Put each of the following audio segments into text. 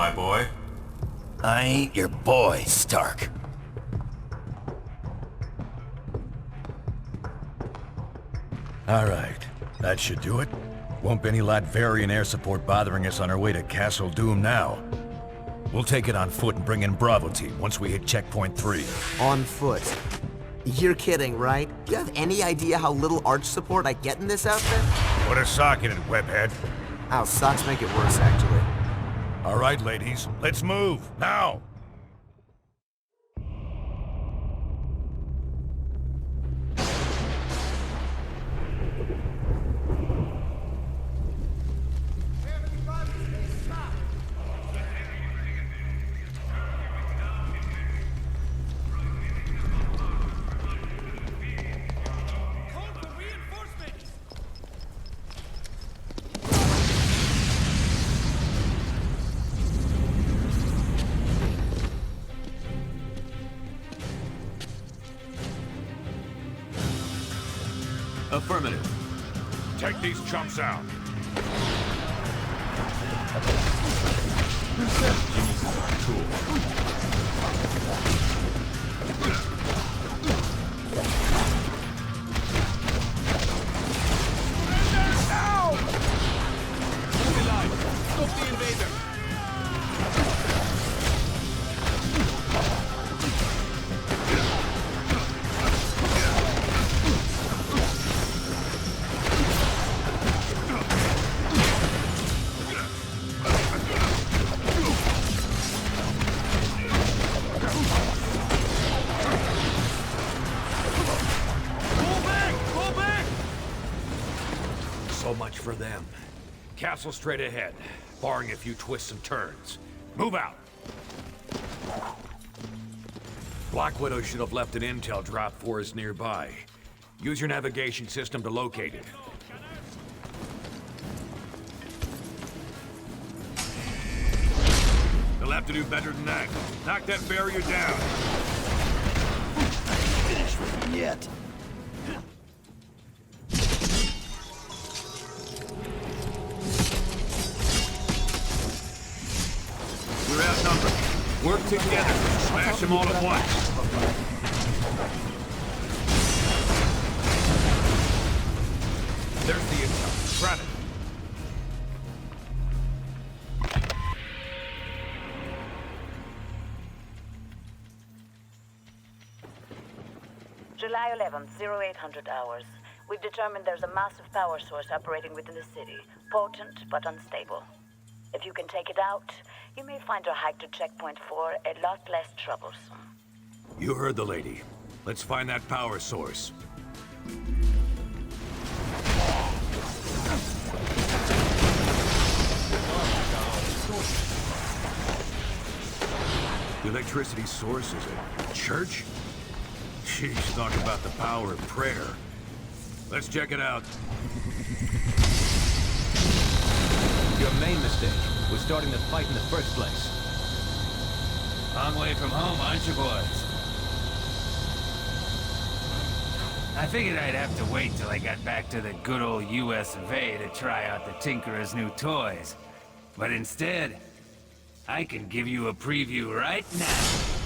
my boy. I ain't your boy, Stark. Alright, that should do it. Won't be any Latverian air support bothering us on our way to Castle Doom now. We'll take it on foot and bring in Bravo team once we hit checkpoint 3. On foot. You're kidding, right? Do you have any idea how little arch support I get in this outfit? Put a sock in it, webhead. Ow, socks make it worse, actually. Alright, ladies, let's move, now! Affirmative. Take these chumps out. Stop the invader! So much for them. Castle straight ahead, barring a few twists and turns. Move out! Black Widow should have left an intel drop for us nearby. Use your navigation system to locate it. You'll have to do better than that. Knock that barrier down. Finish with him yet. We're outnumbered. Work together. Smash them all at once. There's the intel. Grab it. July 11th, 0800 hours. We've determined there's a massive power source operating within the city. Potent, but unstable. If you can take it out, you may find your hike to checkpoint 4 a lot less troublesome. You heard the lady. Let's find that power source. The electricity source is a church? Sheesh, talk about the power of prayer. Let's check it out. Your main mistake was starting the fight in the first place. Long way from home, aren't you, boys? I figured I'd have to wait till I got back to the good old US of A to try out the Tinkerer's new toys. But instead, I can give you a preview right now,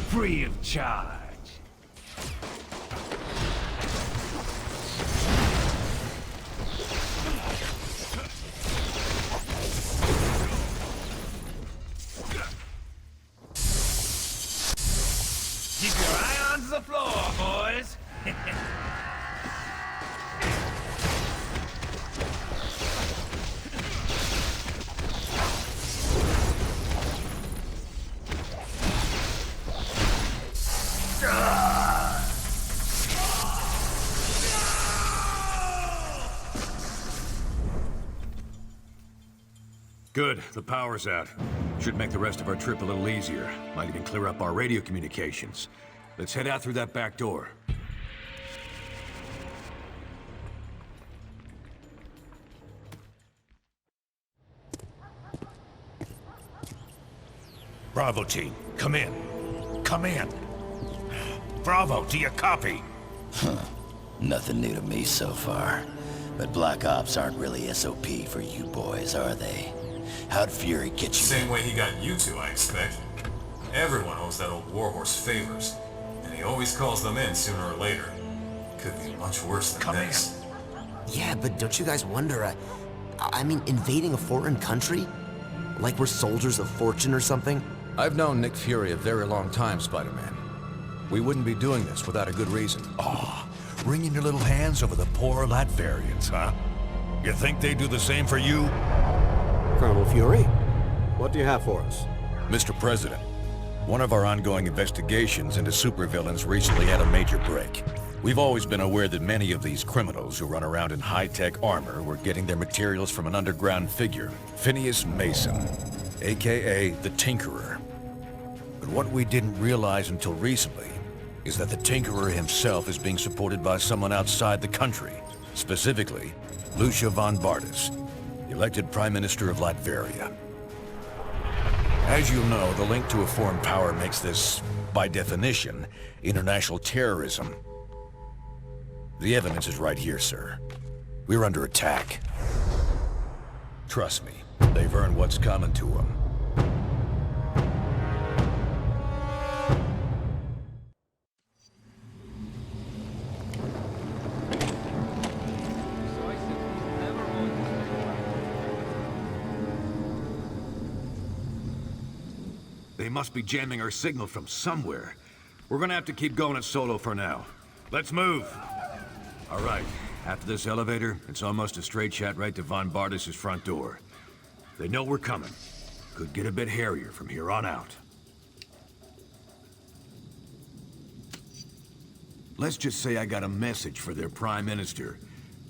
free of charge. Keep your eye on the floor, boys. Good, the power's out. Should make the rest of our trip a little easier. Might even clear up our radio communications. Let's head out through that back door. Bravo team, come in. Come in. Bravo, do you copy? Nothing new to me so far. But Black Ops aren't really SOP for you boys, are they? How'd Fury get you? Same way he got you two, I expect. Everyone owes that old warhorse favors, and he always calls them in sooner or later. Could be much worse than this. Yeah, but don't you guys wonder, I mean, invading a foreign country? Like we're soldiers of fortune or something? I've known Nick Fury a very long time, Spider-Man. We wouldn't be doing this without a good reason. Oh, wringing your little hands over the poor Latverians, huh? You think they do the same for you? Colonel Fury, what do you have for us? Mr. President, one of our ongoing investigations into supervillains recently had a major break. We've always been aware that many of these criminals who run around in high-tech armor were getting their materials from an underground figure, Phineas Mason, aka the Tinkerer. But what we didn't realize until recently is that the Tinkerer himself is being supported by someone outside the country, specifically Lucia von Bardas, elected Prime Minister of Latveria. As you know, the link to a foreign power makes this, by definition, international terrorism. The evidence is right here, sir. We're under attack. Trust me, they've earned what's coming to them. They must be jamming our signal from somewhere. We're gonna have to keep going it solo for now. Let's move! All right, after this elevator, it's almost a straight shot right to Von Bardas' front door. They know we're coming. Could get a bit hairier from here on out. Let's just say I got a message for their Prime Minister.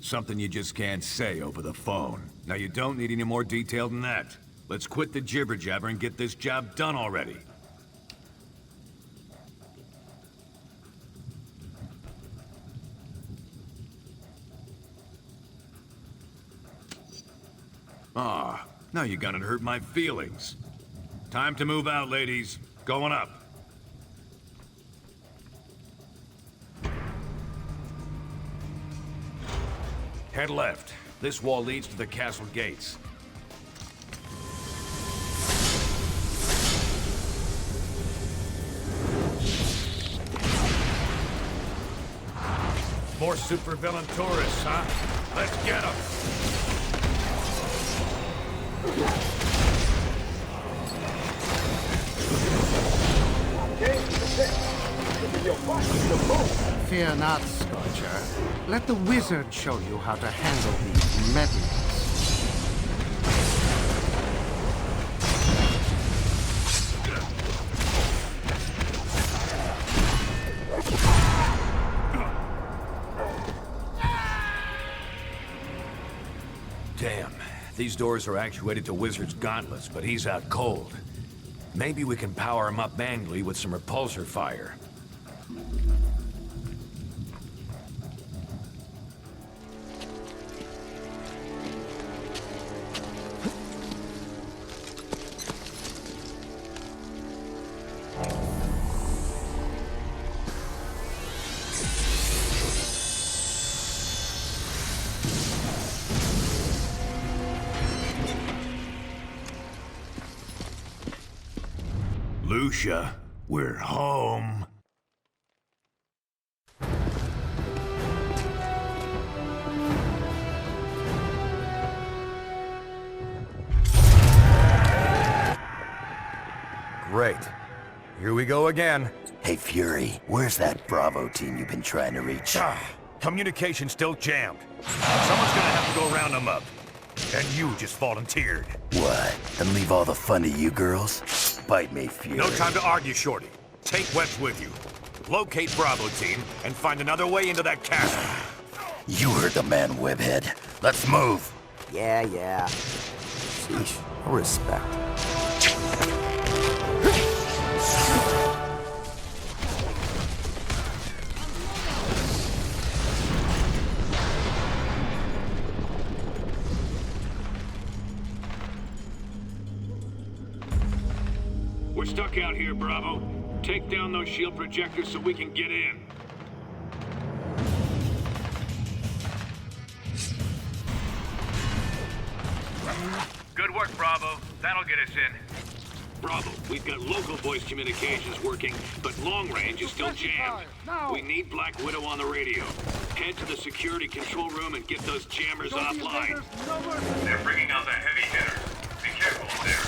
Something you just can't say over the phone. Now you don't need any more detail than that. Let's quit the jibber-jabber and get this job done already. Ah, now you're gonna hurt my feelings. Time to move out, ladies. Going up. Head left. This wall leads to the castle gates. More supervillain tourists, huh? Let's get them! Fear not, Scorcher. Let the wizard show you how to handle these meddlers. Damn, these doors are actuated to Wizard's gauntlets, but he's out cold. Maybe we can power him up manually with some repulsor fire. Lucia, we're home. Great. Here we go again. Hey, Fury, where's that Bravo team you've been trying to reach? Communication's still jammed. Someone's gonna have to go round them up. And you just volunteered. What? And leave all the fun to you girls? Bite me, Fury. No time to argue, Shorty. Take Webs with you. Locate Bravo team and find another way into that castle. You heard the man, Webhead. Let's move. Yeah. Sheesh, no respect. We're stuck out here, Bravo. Take down those shield projectors so we can get in. Good Good work, Bravo. That'll get us in. Bravo, we've got local voice communications working, but long range is still jammed. We need Black Widow on the radio. Head to the security control room and get those jammers offline. They're bringing out the heavy hitter. Be careful up there.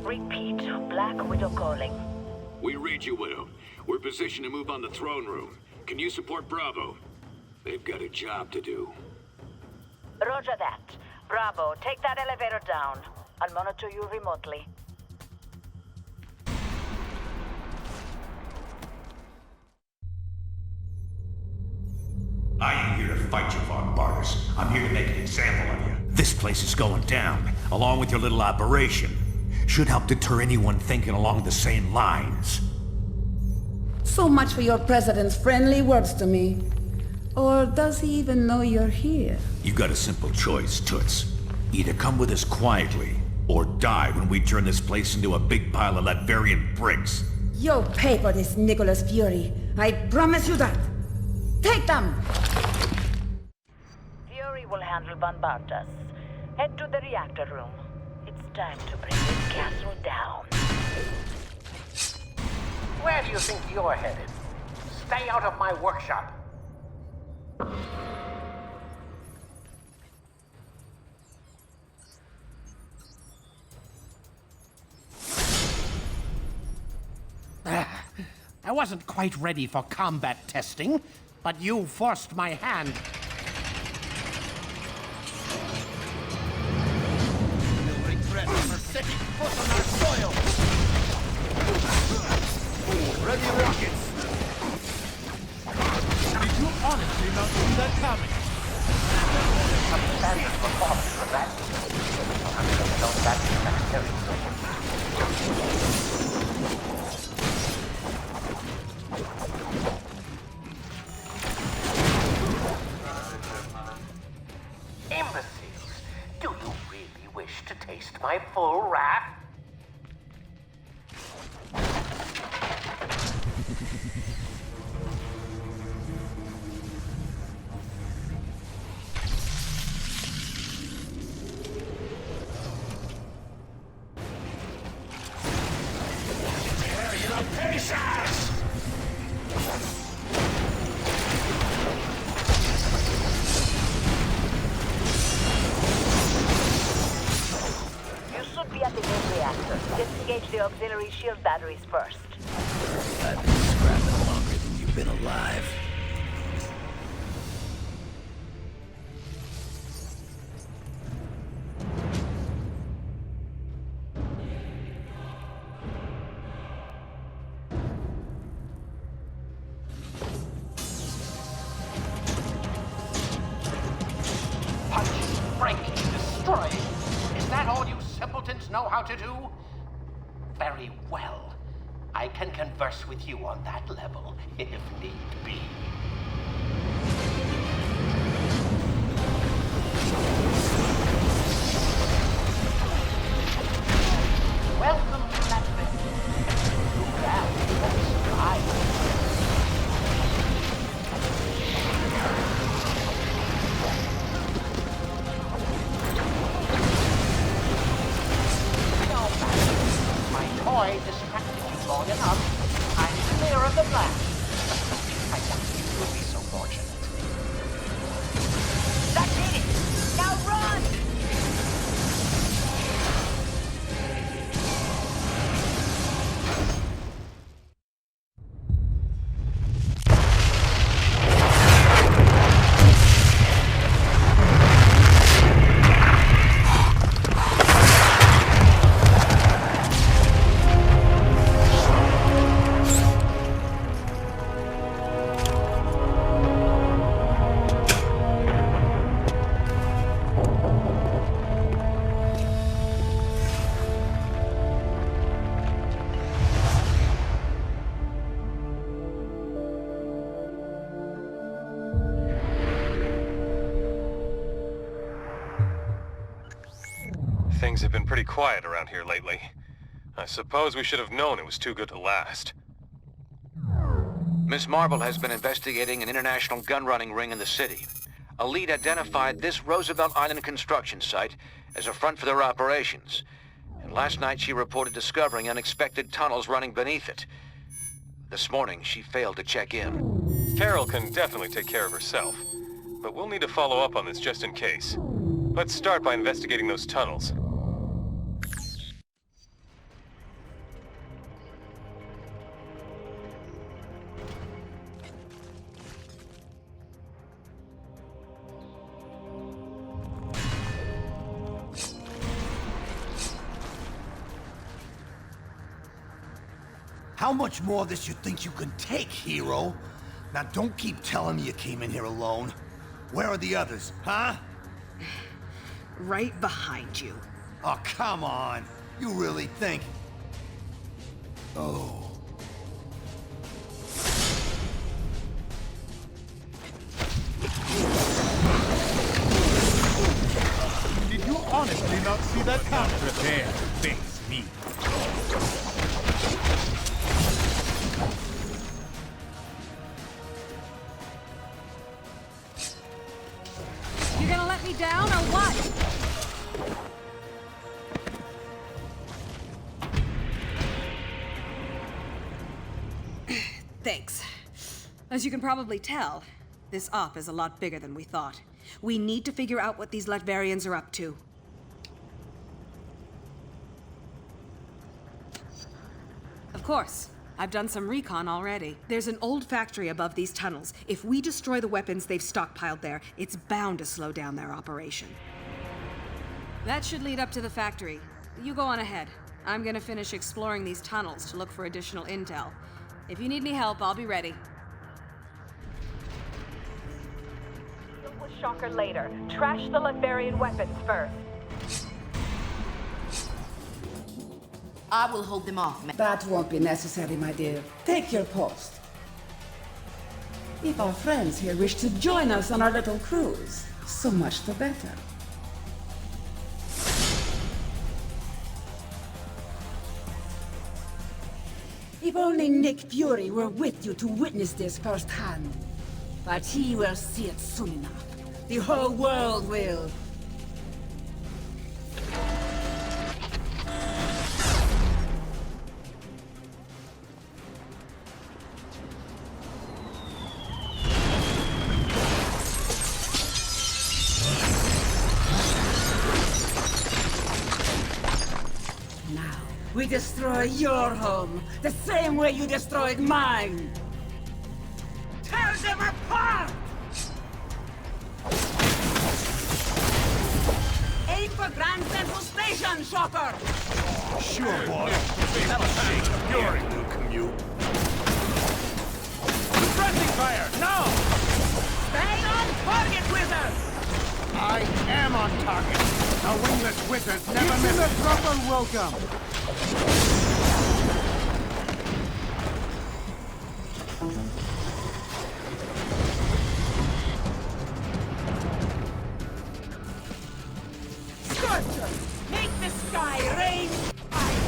Repeat, Black Widow calling. We read you, Widow. We're positioned to move on the throne room. Can you support Bravo? They've got a job to do. Roger that. Bravo, take that elevator down. I'll monitor you remotely. I ain't here to fight you, Von Bardas. I'm here to make an example of you. This place is going down, along with your little operation. Should help deter anyone thinking along the same lines. So much for your president's friendly words to me. Or does he even know you're here? You got a simple choice, Toots. Either come with us quietly, or die when we turn this place into a big pile of Latverian bricks. You'll pay for this, Nicholas Fury. I promise you that. Take them! Fury will handle Von Bardas. Head to the reactor room. It's time to bring this castle down. Where do you think you're headed? Stay out of my workshop. I wasn't quite ready for combat testing, but you forced my hand. Delivering threat for setting foot on our soil. Ready rockets. Did you honestly not see that coming? Outstanding performance for that. Imbeciles, do you really wish to taste my full wrath? Disengage the auxiliary shield batteries first. I've been scrapping longer than you've been alive. Punch, break, destroy. Is that all you simpletons know how to do? Very well. I can converse with you on that level, if need be. Welcome to Latveria. Too bad you won't survive. Toy distracted you long enough. I'm clear of the blast. I doubt you will be so fortunate. That did it! Now run! Things have been pretty quiet around here lately. I suppose we should have known it was too good to last. Miss Marble has been investigating an international gun-running ring in the city. A lead identified this Roosevelt Island construction site as a front for their operations. And last night she reported discovering unexpected tunnels running beneath it. This morning, she failed to check in. Carol can definitely take care of herself, but we'll need to follow up on this just in case. Let's start by investigating those tunnels. How much more of this you think you can take, hero? Now don't keep telling me you came in here alone. Where are the others, huh? Right behind you. Oh, come on. You really think... Oh. Did you honestly not see that counter? Prepare, face me. You gonna let me down or what? Thanks. As you can probably tell, this op is a lot bigger than we thought. We need to figure out what these Latverians are up to. Of course. I've done some recon already. There's an old factory above these tunnels. If we destroy the weapons they've stockpiled there, it's bound to slow down their operation. That should lead up to the factory. You go on ahead. I'm gonna finish exploring these tunnels to look for additional intel. If you need any help, I'll be ready. Deal with Shocker later. Trash the Latverian weapons first. I will hold them off, ma'am. That won't be necessary, my dear. Take your post. If our friends here wish to join us on our little cruise, so much the better. If only Nick Fury were with you to witness this firsthand. But he will see it soon enough. The whole world will. We destroy your home, the same way you destroyed mine! Tear them apart! Aim for Grand Central Station, Shocker! Sure, boy. That'll shake Fury will commute. Suppressing fire, now! Stay on target, Wizard! I am on target. A wingless wizard never misses. Give him a proper welcome. Scorcher, make the sky rain fire!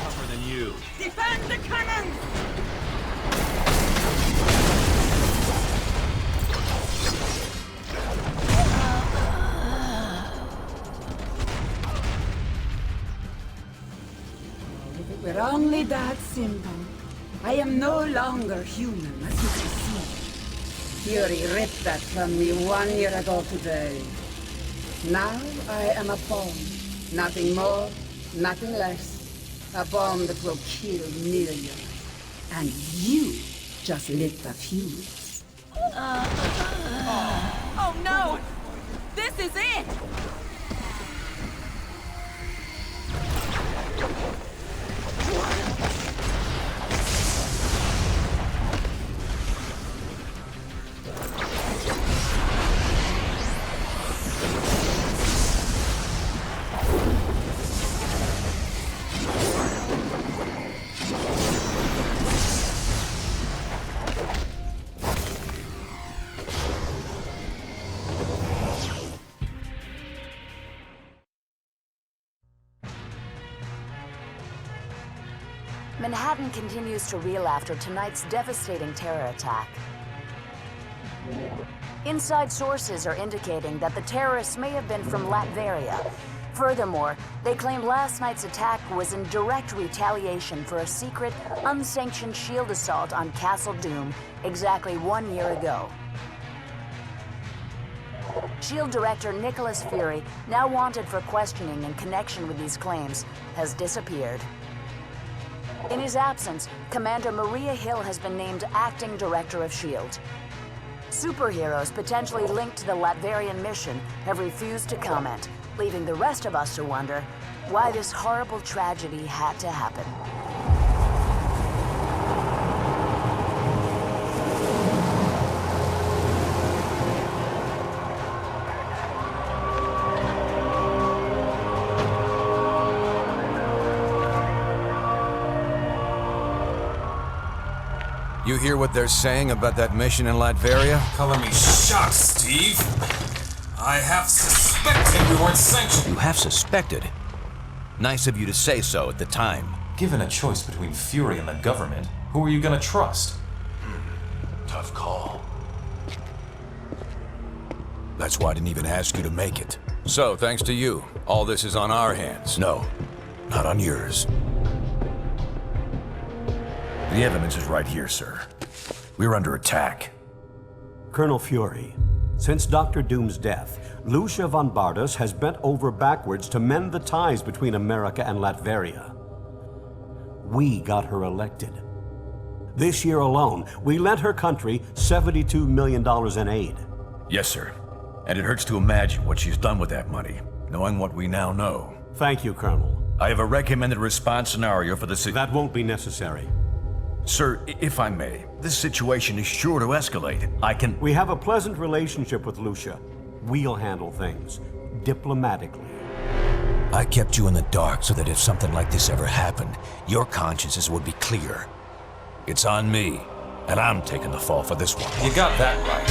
Tougher than you. Defend the cannons! We're only that simple. I am no longer human, as you can see. Fury ripped that from me 1 year ago today. Now I am a bomb. Nothing more, nothing less. A bomb that will kill millions. And you just lit the fuse. Oh no! This is it! Manhattan continues to reel after tonight's devastating terror attack. Inside sources are indicating that the terrorists may have been from Latveria. Furthermore, they claim last night's attack was in direct retaliation for a secret, unsanctioned S.H.I.E.L.D. assault on Castle Doom exactly 1 year ago. S.H.I.E.L.D. Director Nicholas Fury, now wanted for questioning in connection with these claims, has disappeared. In his absence, Commander Maria Hill has been named Acting Director of S.H.I.E.L.D. Superheroes potentially linked to the Latverian mission have refused to comment, leaving the rest of us to wonder why this horrible tragedy had to happen. You hear what they're saying about that mission in Latveria? Color me shocked, Steve. I have suspected we weren't sanctioned. You have suspected? Nice of you to say so at the time. Given a choice between Fury and the government, who are you gonna trust? Tough call. That's why I didn't even ask you to make it. So, thanks to you, all this is on our hands. No, not on yours. The evidence is right here, sir. We're under attack. Colonel Fury, since Dr. Doom's death, Lucia von Bardas has bent over backwards to mend the ties between America and Latveria. We got her elected. This year alone, we lent her country $72 million in aid. Yes, sir. And it hurts to imagine what she's done with that money, knowing what we now know. Thank you, Colonel. I have a recommended response scenario for the That won't be necessary. Sir, if I may, this situation is sure to escalate. We have a pleasant relationship with Lucia. We'll handle things diplomatically. I kept you in the dark so that if something like this ever happened, your consciences would be clear. It's on me, and I'm taking the fall for this one. You got that right.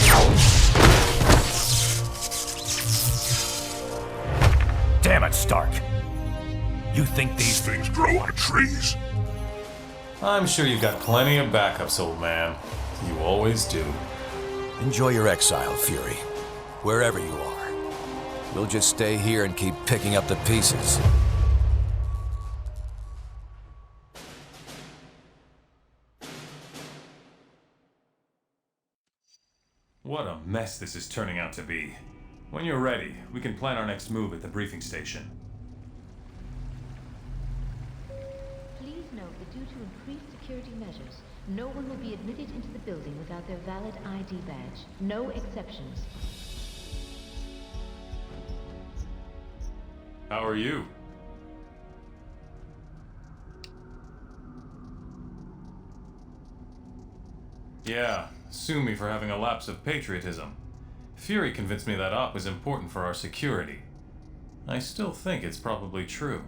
Damn it, Stark. You think these things grow on trees? I'm sure you've got plenty of backups, old man. You always do. Enjoy your exile, Fury. Wherever you are. We'll just stay here and keep picking up the pieces. What a mess this is turning out to be. When you're ready, we can plan our next move at the briefing station. Please note that due to increased security measures, no one will be admitted into the building without their valid ID badge. No exceptions. How are you? Yeah, sue me for having a lapse of patriotism. Fury convinced me that op was important for our security. I still think it's probably true.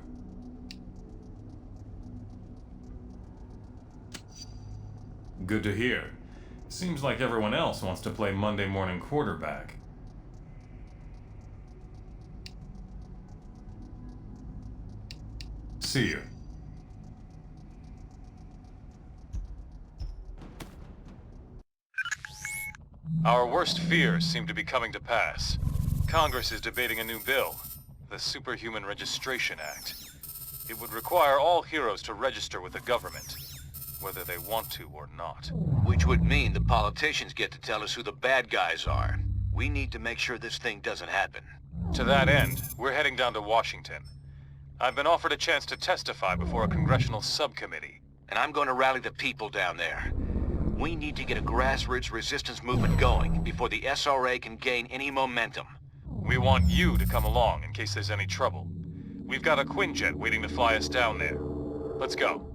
Good to hear. Seems like everyone else wants to play Monday morning quarterback. See you. Our worst fears seem to be coming to pass. Congress is debating a new bill, the Superhuman Registration Act. It would require all heroes to register with the government, whether they want to or not. Which would mean the politicians get to tell us who the bad guys are. We need to make sure this thing doesn't happen. To that end, we're heading down to Washington. I've been offered a chance to testify before a congressional subcommittee. And I'm going to rally the people down there. We need to get a grassroots resistance movement going before the SRA can gain any momentum. We want you to come along in case there's any trouble. We've got a Quinjet waiting to fly us down there. Let's go.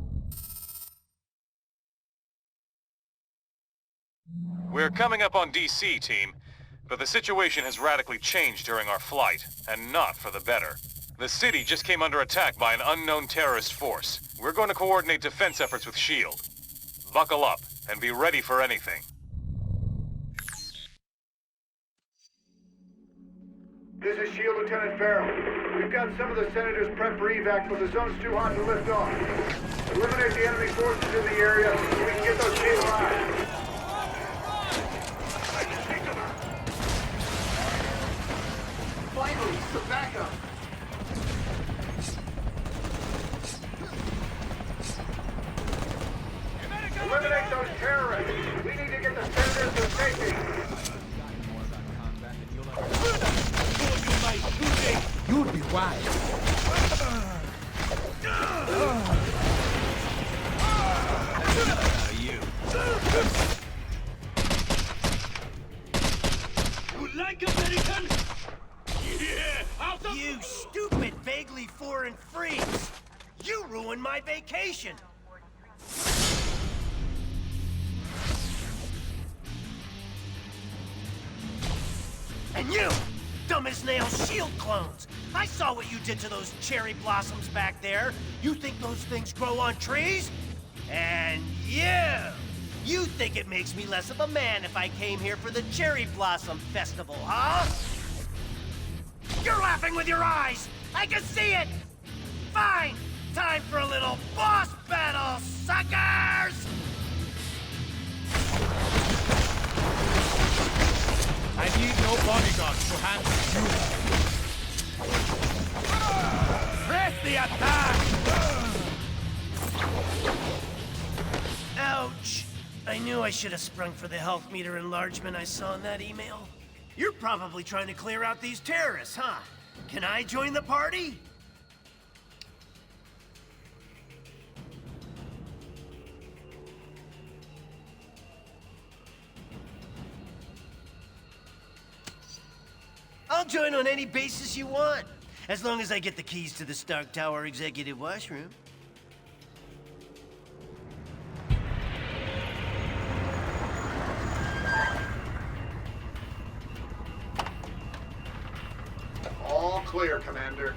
We're coming up on DC, team, but the situation has radically changed during our flight, and not for the better. The city just came under attack by an unknown terrorist force. We're going to coordinate defense efforts with S.H.I.E.L.D. Buckle up and be ready for anything. This is S.H.I.E.L.D. Lieutenant Farrell. We've got some of the senators prepped for evac, but the zone's too hot to lift off. Eliminate the enemy forces in the area so we can get those kids alive. Finally, some backup. Eliminate those terrorists. We need to get the senators to safety. You'd be wise. You. You like American? Yeah, you stupid, vaguely foreign freaks! You ruined my vacation! And you! Dumb as nails S.H.I.E.L.D. clones! I saw what you did to those cherry blossoms back there! You think those things grow on trees? And you think it makes me less of a man if I came here for the Cherry Blossom Festival, huh? You're laughing with your eyes! I can see it! Fine! Time for a little boss battle, suckers! I need no bodyguards to handle you. Press the attack! Ouch! I knew I should have sprung for the health meter enlargement I saw in that email. You're probably trying to clear out these terrorists, huh? Can I join the party? I'll join on any basis you want, as long as I get the keys to the Stark Tower executive washroom. All clear, Commander.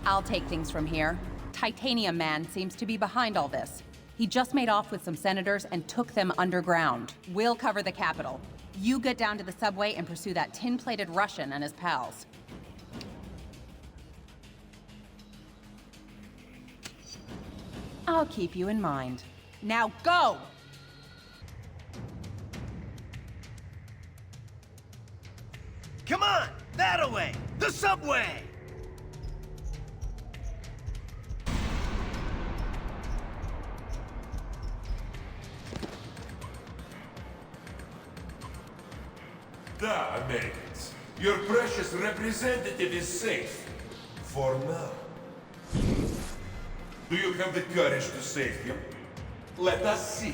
I'll take things from here. Titanium Man seems to be behind all this. He just made off with some senators and took them underground. We'll cover the Capitol. You get down to the subway and pursue that tin-plated Russian and his pals. I'll keep you in mind. Now go! Come on! That-a-way! The subway! Da, Americans. Your precious representative is safe. For now. Do you have the courage to save him? Let us see.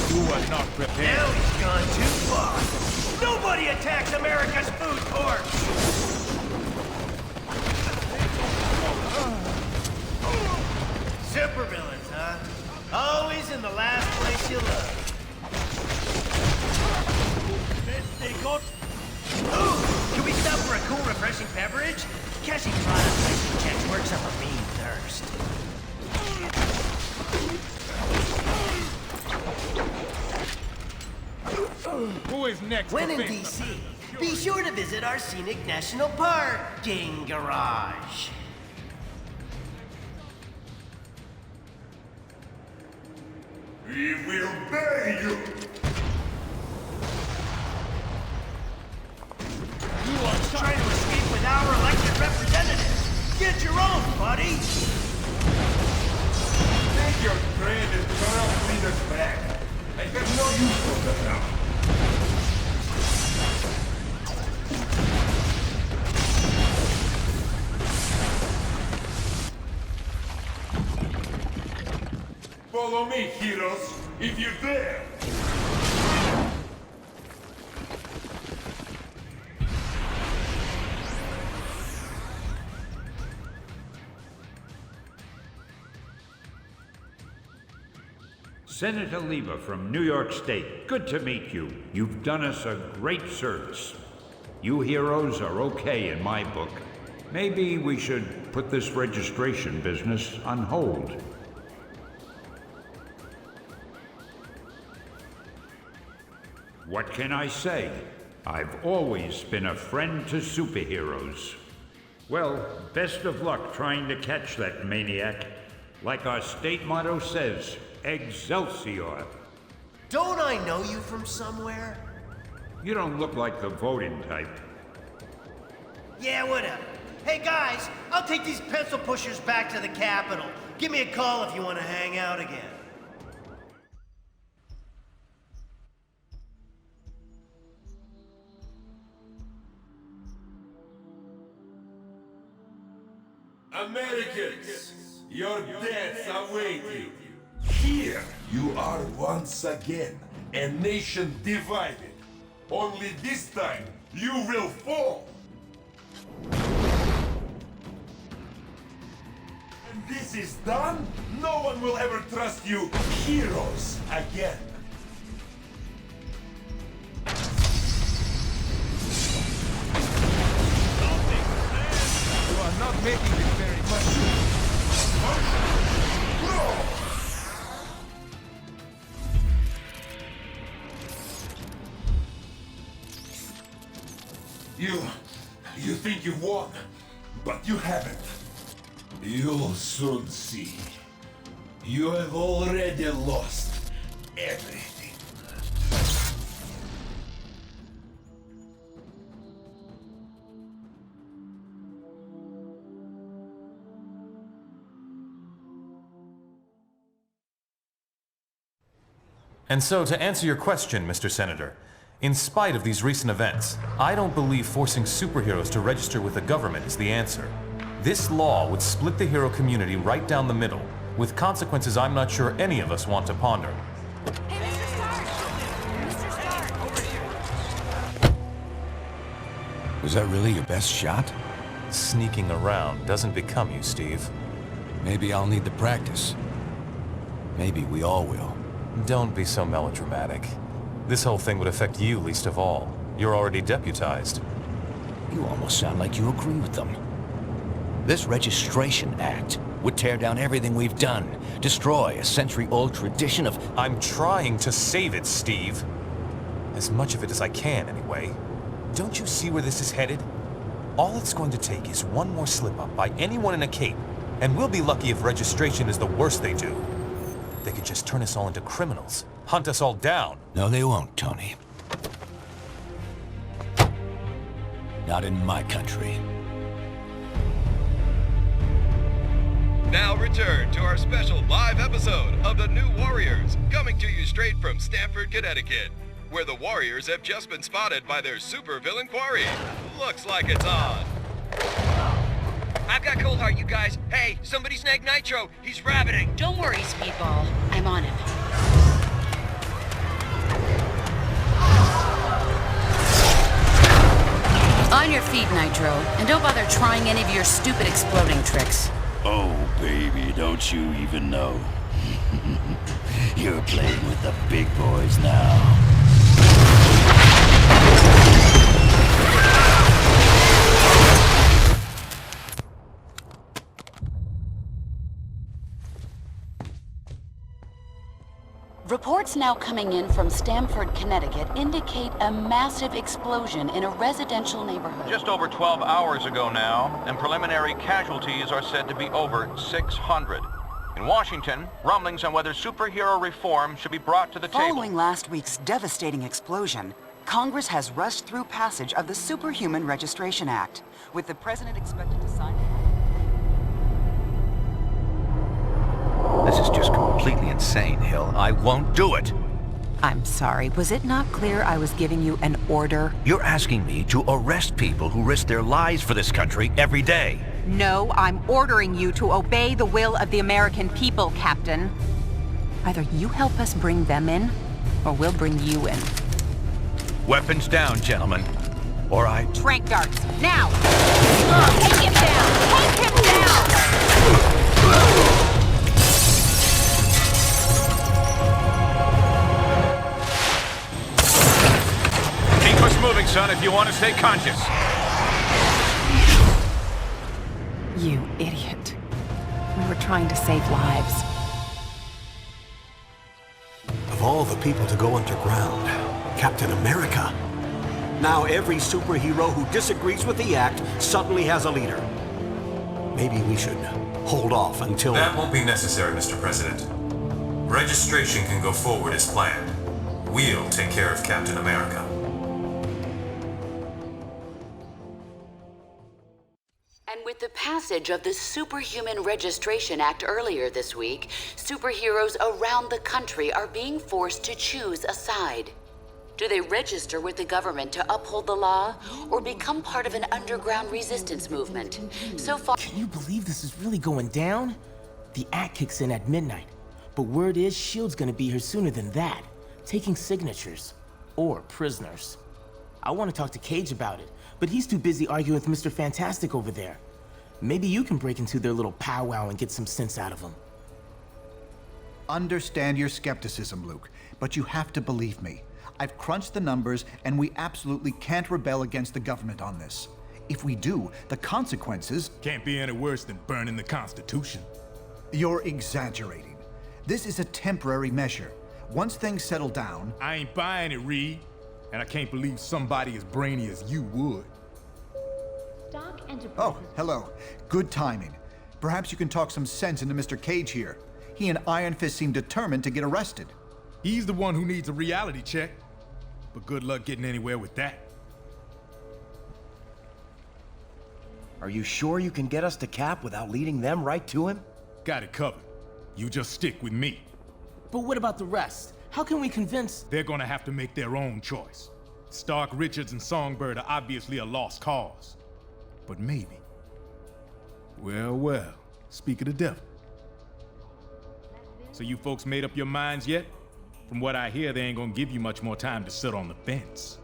You are not prepared. Now he's gone too far. Nobody attacks America's food court! Supervillains, huh? Always in the last place you look. Ooh, can we stop for a cool, refreshing beverage? Cashing product placement checks works up a mean thirst. Who is next? When in D.C., be sure to visit our scenic national parking garage. We will bury you! You are trying to escape with our elected representative. Get your own, buddy! Take your friend and corrupt leaders back. I have no use for them now. Follow me, heroes, if you dare! Senator Lieber from New York State. Good to meet you. You've done us a great service. You heroes are okay in my book. Maybe we should put this registration business on hold. What can I say? I've always been a friend to superheroes. Well, best of luck trying to catch that maniac. Like our state motto says, Excelsior. Don't I know you from somewhere? You don't look like the voting type. Yeah, whatever. Hey guys, I'll take these pencil pushers back to the Capitol. Give me a call if you want to hang out again. Americans, your deaths await you. Here you are once again, a nation divided. Only this time, you will fall. When this is done, no one will ever trust you heroes again. You are not making it very much. You think you've won, but you haven't. You'll soon see. You have already lost everything. And so, to answer your question, Mr. Senator, in spite of these recent events, I don't believe forcing superheroes to register with the government is the answer. This law would split the hero community right down the middle, with consequences I'm not sure any of us want to ponder. Hey, Mr. Stark! Mr. Stark! Over here! Was that really your best shot? Sneaking around doesn't become you, Steve. Maybe I'll need the practice. Maybe we all will. Don't be so melodramatic. This whole thing would affect you least of all. You're already deputized. You almost sound like you agree with them. This Registration Act would tear down everything we've done, destroy a century-old tradition of... I'm trying to save it, Steve. As much of it as I can, anyway. Don't you see where this is headed? All it's going to take is one more slip-up by anyone in a cape, and we'll be lucky if registration is the worst they do. They could just turn us all into criminals, hunt us all down. No, they won't, Tony. Not in my country. Now return to our special live episode of The New Warriors, coming to you straight from Stamford, Connecticut, where the Warriors have just been spotted by their supervillain quarry. Looks like it's on. I've got Cold Heart, you guys. Hey, somebody snag Nitro. He's rabbiting. Don't worry, Speedball. I'm on it. On your feet, Nitro. And don't bother trying any of your stupid exploding tricks. Oh, baby, don't you even know? You're playing with the big boys now. Reports now coming in from Stamford, Connecticut indicate a massive explosion in a residential neighborhood. Just over 12 hours ago now, and preliminary casualties are said to be over 600. In Washington, rumblings on whether superhero reform should be brought to the table. Following last week's devastating explosion, Congress has rushed through passage of the Superhuman Registration Act, with the president expected to sign it. This is just completely insane, Hill. I won't do it. I'm sorry, was it not clear I was giving you an order? You're asking me to arrest people who risk their lives for this country every day. No, I'm ordering you to obey the will of the American people, Captain. Either you help us bring them in, or we'll bring you in. Weapons down, gentlemen. Or I... Trank darts, now! Take him down! Take him down! son, if you want to stay conscious. You idiot. We were trying to save lives. Of all the people to go underground, Captain America. Now every superhero who disagrees with the act suddenly has a leader. Maybe we should hold off until... That won't be necessary, Mr. President. Registration can go forward as planned. We'll take care of Captain America. And with the passage of the Superhuman Registration Act earlier this week, superheroes around the country are being forced to choose a side. Do they register with the government to uphold the law, or become part of an underground resistance movement? So far... Can you believe this is really going down? The act kicks in at midnight, but word is S.H.I.E.L.D's gonna be here sooner than that, taking signatures. Or prisoners. I want to talk to Cage about it, but he's too busy arguing with Mr. Fantastic over there. Maybe you can break into their little powwow and get some sense out of them. Understand your skepticism, Luke, but you have to believe me. I've crunched the numbers, and we absolutely can't rebel against the government on this. If we do, the consequences... Can't be any worse than burning the Constitution. You're exaggerating. This is a temporary measure. Once things settle down... I ain't buying it, Reed. And I can't believe somebody as brainy as you would. Oh, hello. Good timing. Perhaps you can talk some sense into Mr. Cage here. He and Iron Fist seem determined to get arrested. He's the one who needs a reality check. But good luck getting anywhere with that. Are you sure you can get us to Cap without leading them right to him? Got it covered. You just stick with me. But what about the rest? How can we convince... They're gonna have to make their own choice. Stark, Richards, and Songbird are obviously a lost cause. But maybe. Well, speak of the devil. So you folks made up your minds yet? From what I hear, they ain't gonna give you much more time to sit on the fence.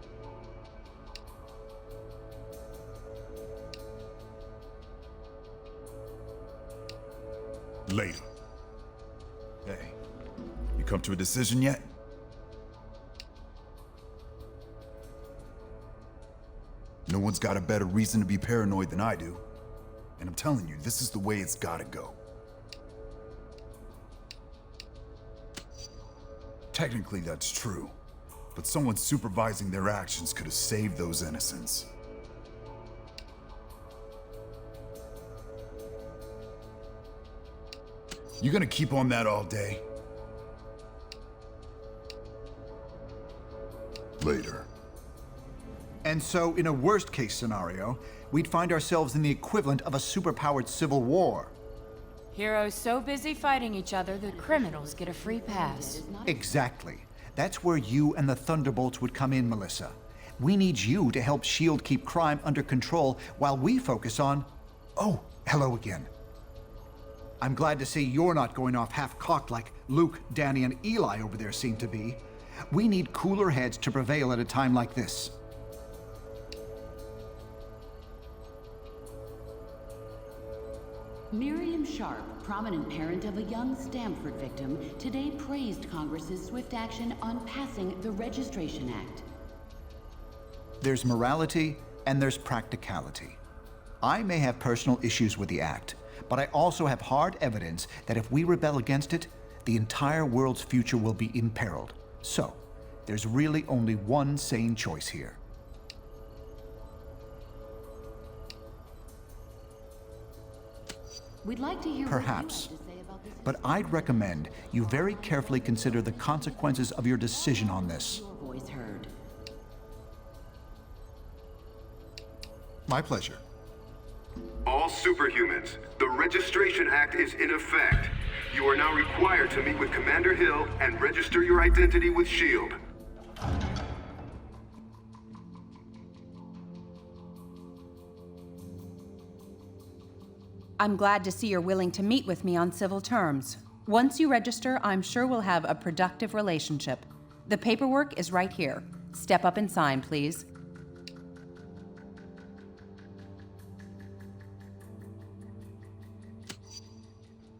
Later. Hey, you come to a decision yet? No one's got a better reason to be paranoid than I do. And I'm telling you, this is the way it's gotta go. Technically, that's true. But someone supervising their actions could have saved those innocents. You gonna keep on that all day? Later. And so, in a worst-case scenario, we'd find ourselves in the equivalent of a superpowered civil war. Heroes so busy fighting each other, the criminals get a free pass. Exactly. That's where you and the Thunderbolts would come in, Melissa. We need you to help S.H.I.E.L.D. keep crime under control while we focus on... Oh, hello again. I'm glad to see you're not going off half-cocked like Luke, Danny, and Eli over there seem to be. We need cooler heads to prevail at a time like this. Miriam Sharp, prominent parent of a young Stamford victim, today praised Congress's swift action on passing the Registration Act. There's morality and there's practicality. I may have personal issues with the act, but I also have hard evidence that if we rebel against it, the entire world's future will be imperiled. So, there's really only one sane choice here. We'd like to hear Perhaps. But I'd recommend you very carefully consider the consequences of your decision on this. your voice heard. My pleasure. All superhumans, the Registration Act is in effect. You are now required to meet with Commander Hill and register your identity with S.H.I.E.L.D. I'm glad to see you're willing to meet with me on civil terms. Once you register, I'm sure we'll have a productive relationship. The paperwork is right here. Step up and sign, please.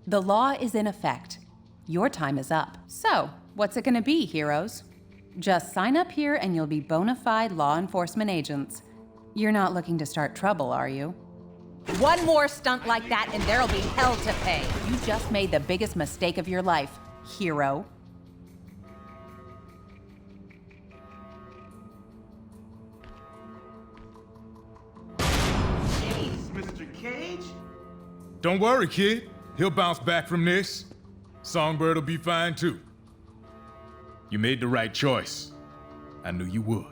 The law is in effect. Your time is up. So, what's it gonna be, heroes? Just sign up here and you'll be bona fide law enforcement agents. You're not looking to start trouble, are you? One more stunt like that and there'll be hell to pay. You just made the biggest mistake of your life, hero. Jeez, Mr. Cage? Don't worry, kid. He'll bounce back from this. Songbird will be fine too. You made the right choice. I knew you would.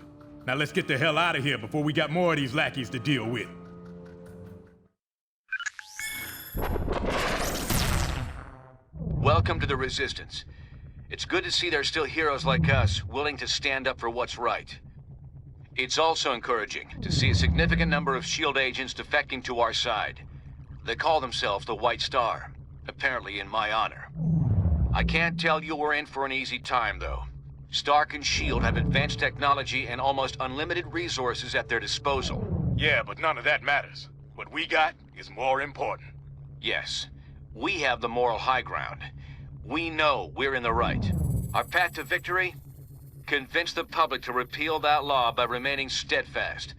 Now let's get the hell out of here before we got more of these lackeys to deal with. Welcome to the Resistance. It's good to see there's still heroes like us willing to stand up for what's right. It's also encouraging to see a significant number of S.H.I.E.L.D. agents defecting to our side. They call themselves the White Star, apparently in my honor. I can't tell you we're in for an easy time, though. Stark and S.H.I.E.L.D. have advanced technology and almost unlimited resources at their disposal. Yeah, but none of that matters. What we got is more important. Yes, we have the moral high ground. We know we're in the right. Our path to victory? Convince the public to repeal that law by remaining steadfast,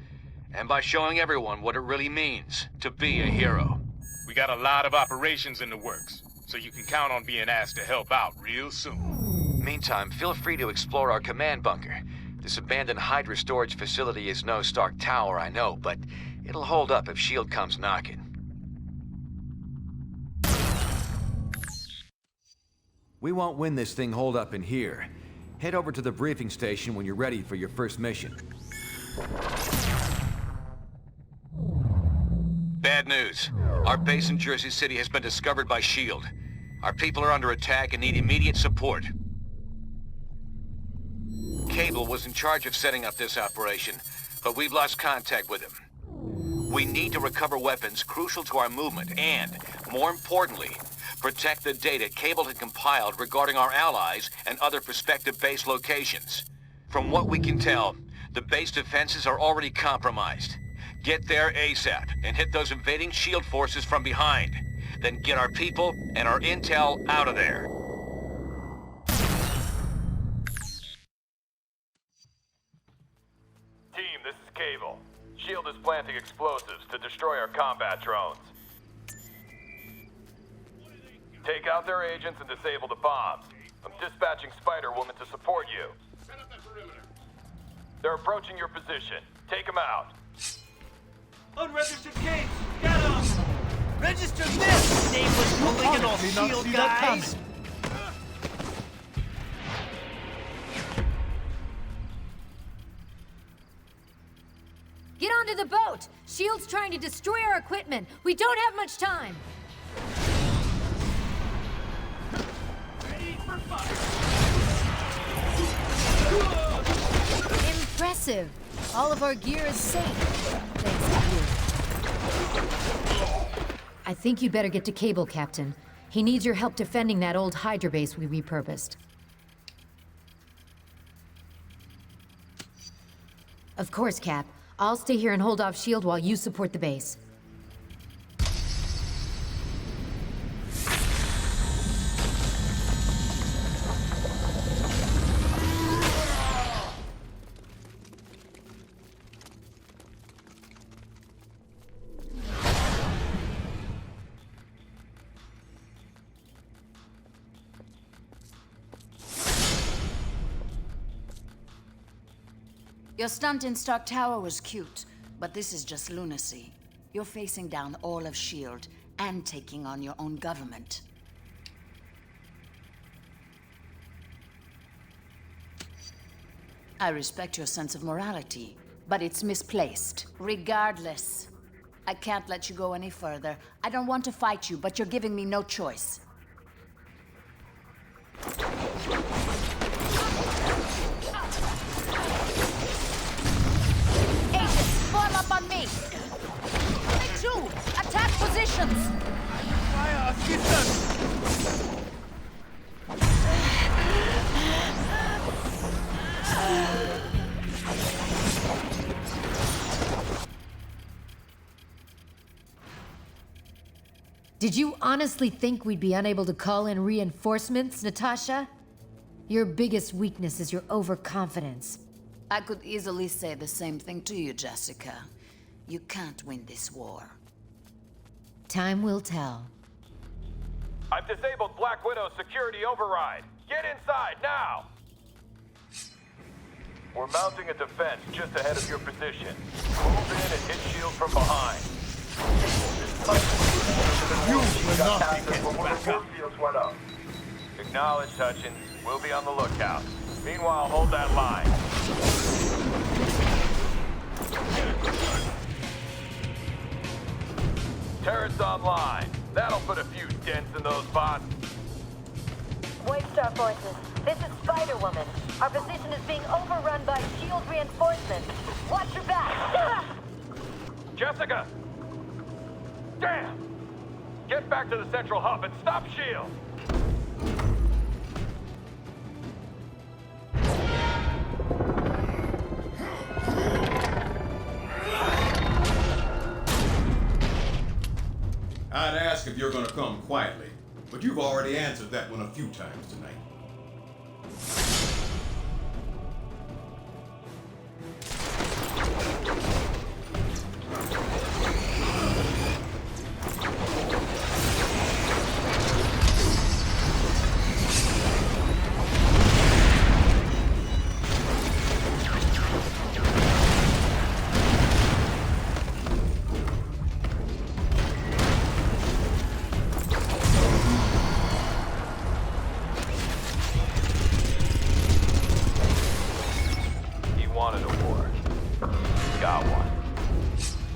and by showing everyone what it really means to be a hero. We got a lot of operations in the works, so you can count on being asked to help out real soon. Meantime, feel free to explore our command bunker. This abandoned Hydra storage facility is no Stark Tower, I know, but it'll hold up if S.H.I.E.L.D. comes knocking. We won't win this thing holed up in here. Head over to the briefing station when you're ready for your first mission. Bad news. Our base in Jersey City has been discovered by S.H.I.E.L.D. Our people are under attack and need immediate support. Cable was in charge of setting up this operation, but we've lost contact with him. We need to recover weapons crucial to our movement and, more importantly, protect the data Cable had compiled regarding our allies and other prospective base locations. From what we can tell, the base defenses are already compromised. Get there ASAP and hit those invading S.H.I.E.L.D. forces from behind. Then get our people and our intel out of there. Team, this is Cable. S.H.I.E.L.D. is planting explosives to destroy our combat drones. Take out their agents and disable the bombs. I'm dispatching Spider-Woman to support you. They're approaching your position. Take them out. Unregistered case! Get him! Register this, nameless polygonal S.H.I.E.L.D. guys! Get onto the boat! S.H.I.E.L.D's trying to destroy our equipment. We don't have much time. Ready for fire! Impressive. All of our gear is safe. Thanks to you. I think you'd better get to Cable, Captain. He needs your help defending that old Hydra base we repurposed. Of course, Cap. I'll stay here and hold off S.H.I.E.L.D. while you support the base. Your stunt in Stark Tower was cute, but this is just lunacy. You're facing down all of S.H.I.E.L.D. and taking on your own government. I respect your sense of morality, but it's misplaced. Regardless, I can't let you go any further. I don't want to fight you, but you're giving me no choice. Form up on me! Take two! Attack positions! Fire assistance! Did you honestly think we'd be unable to call in reinforcements, Natasha? Your biggest weakness is your overconfidence. I could easily say the same thing to you, Jessica. You can't win this war. Time will tell. I've disabled Black Widow's security override. Get inside, now! We're mounting a defense just ahead of your position. Move in and hit S.H.I.E.L.D from behind. You will not be getting back up. Acknowledged, Hutchins. We'll be on the lookout. Meanwhile, hold that line. Turrets online. That'll put a few dents in those bots. White Star Forces, this is Spider-Woman. Our position is being overrun by S.H.I.E.L.D. reinforcements. Watch your back! Jessica! Damn! Get back to the central hub and stop S.H.I.E.L.D. I'd ask if you're gonna come quietly, but you've already answered that one a few times tonight.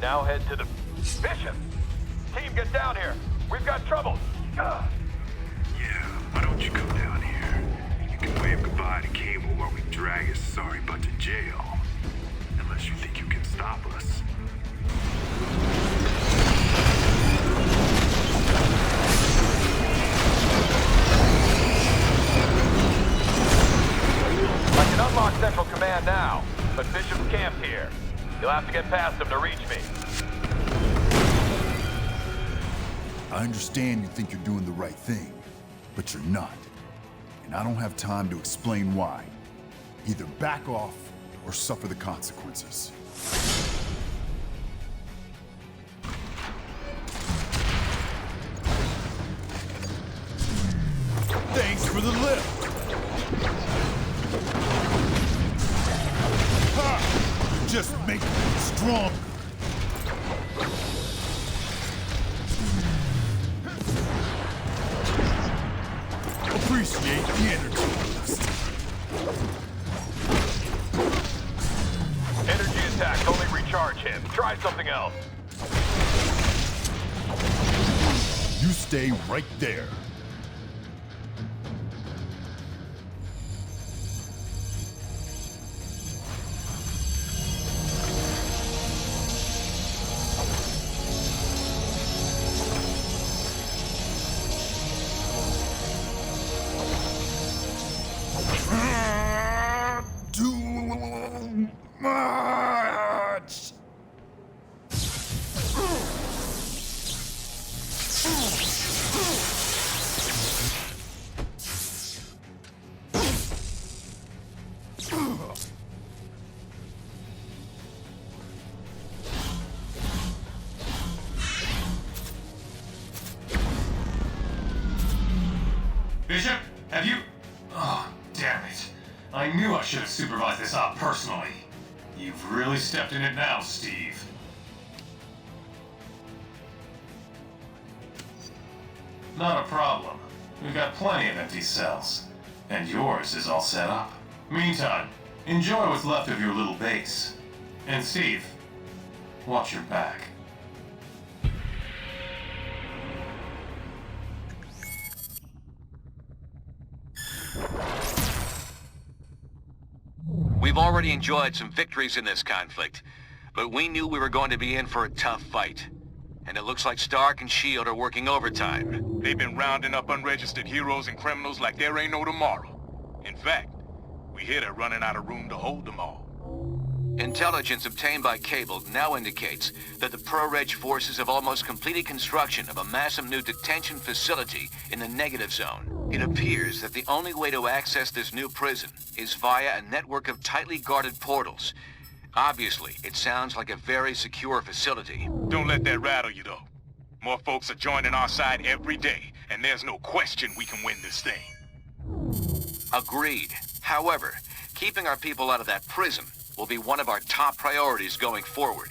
Now head to the... Bishop! Team, get down here! We've got trouble! Yeah, why don't you come down here? You can wave goodbye to Cable while we drag his sorry butt to jail. Unless you think you can stop us. I can unlock Central Command now, but Bishop's camped here. You'll have to get past him to reach me. I understand you think you're doing the right thing, but you're not. And I don't have time to explain why. Either back off or suffer the consequences. Thanks for the lift. Ha! Just make me stronger. Appreciate the energy boost. Energy attacks only recharge him. Try something else. You stay right there. Much. Bishop, have you... Oh, damn it. I knew I should have supervised this op personally. You've really stepped in it now, Steve. Not a problem. We've got plenty of empty cells. And yours is all set up. Meantime, enjoy what's left of your little base. And Steve, watch your back. We've already enjoyed some victories in this conflict, but we knew we were going to be in for a tough fight. And it looks like Stark and S.H.I.E.L.D. are working overtime. They've been rounding up unregistered heroes and criminals like there ain't no tomorrow. In fact, we hear they're running out of room to hold them all. Intelligence obtained by Cable now indicates that the Pro-Reg forces have almost completed construction of a massive new detention facility in the negative zone. It appears that the only way to access this new prison is via a network of tightly guarded portals. Obviously, it sounds like a very secure facility. Don't let that rattle you, though. More folks are joining our side every day, and there's no question we can win this thing. Agreed. However, keeping our people out of that prison will be one of our top priorities going forward.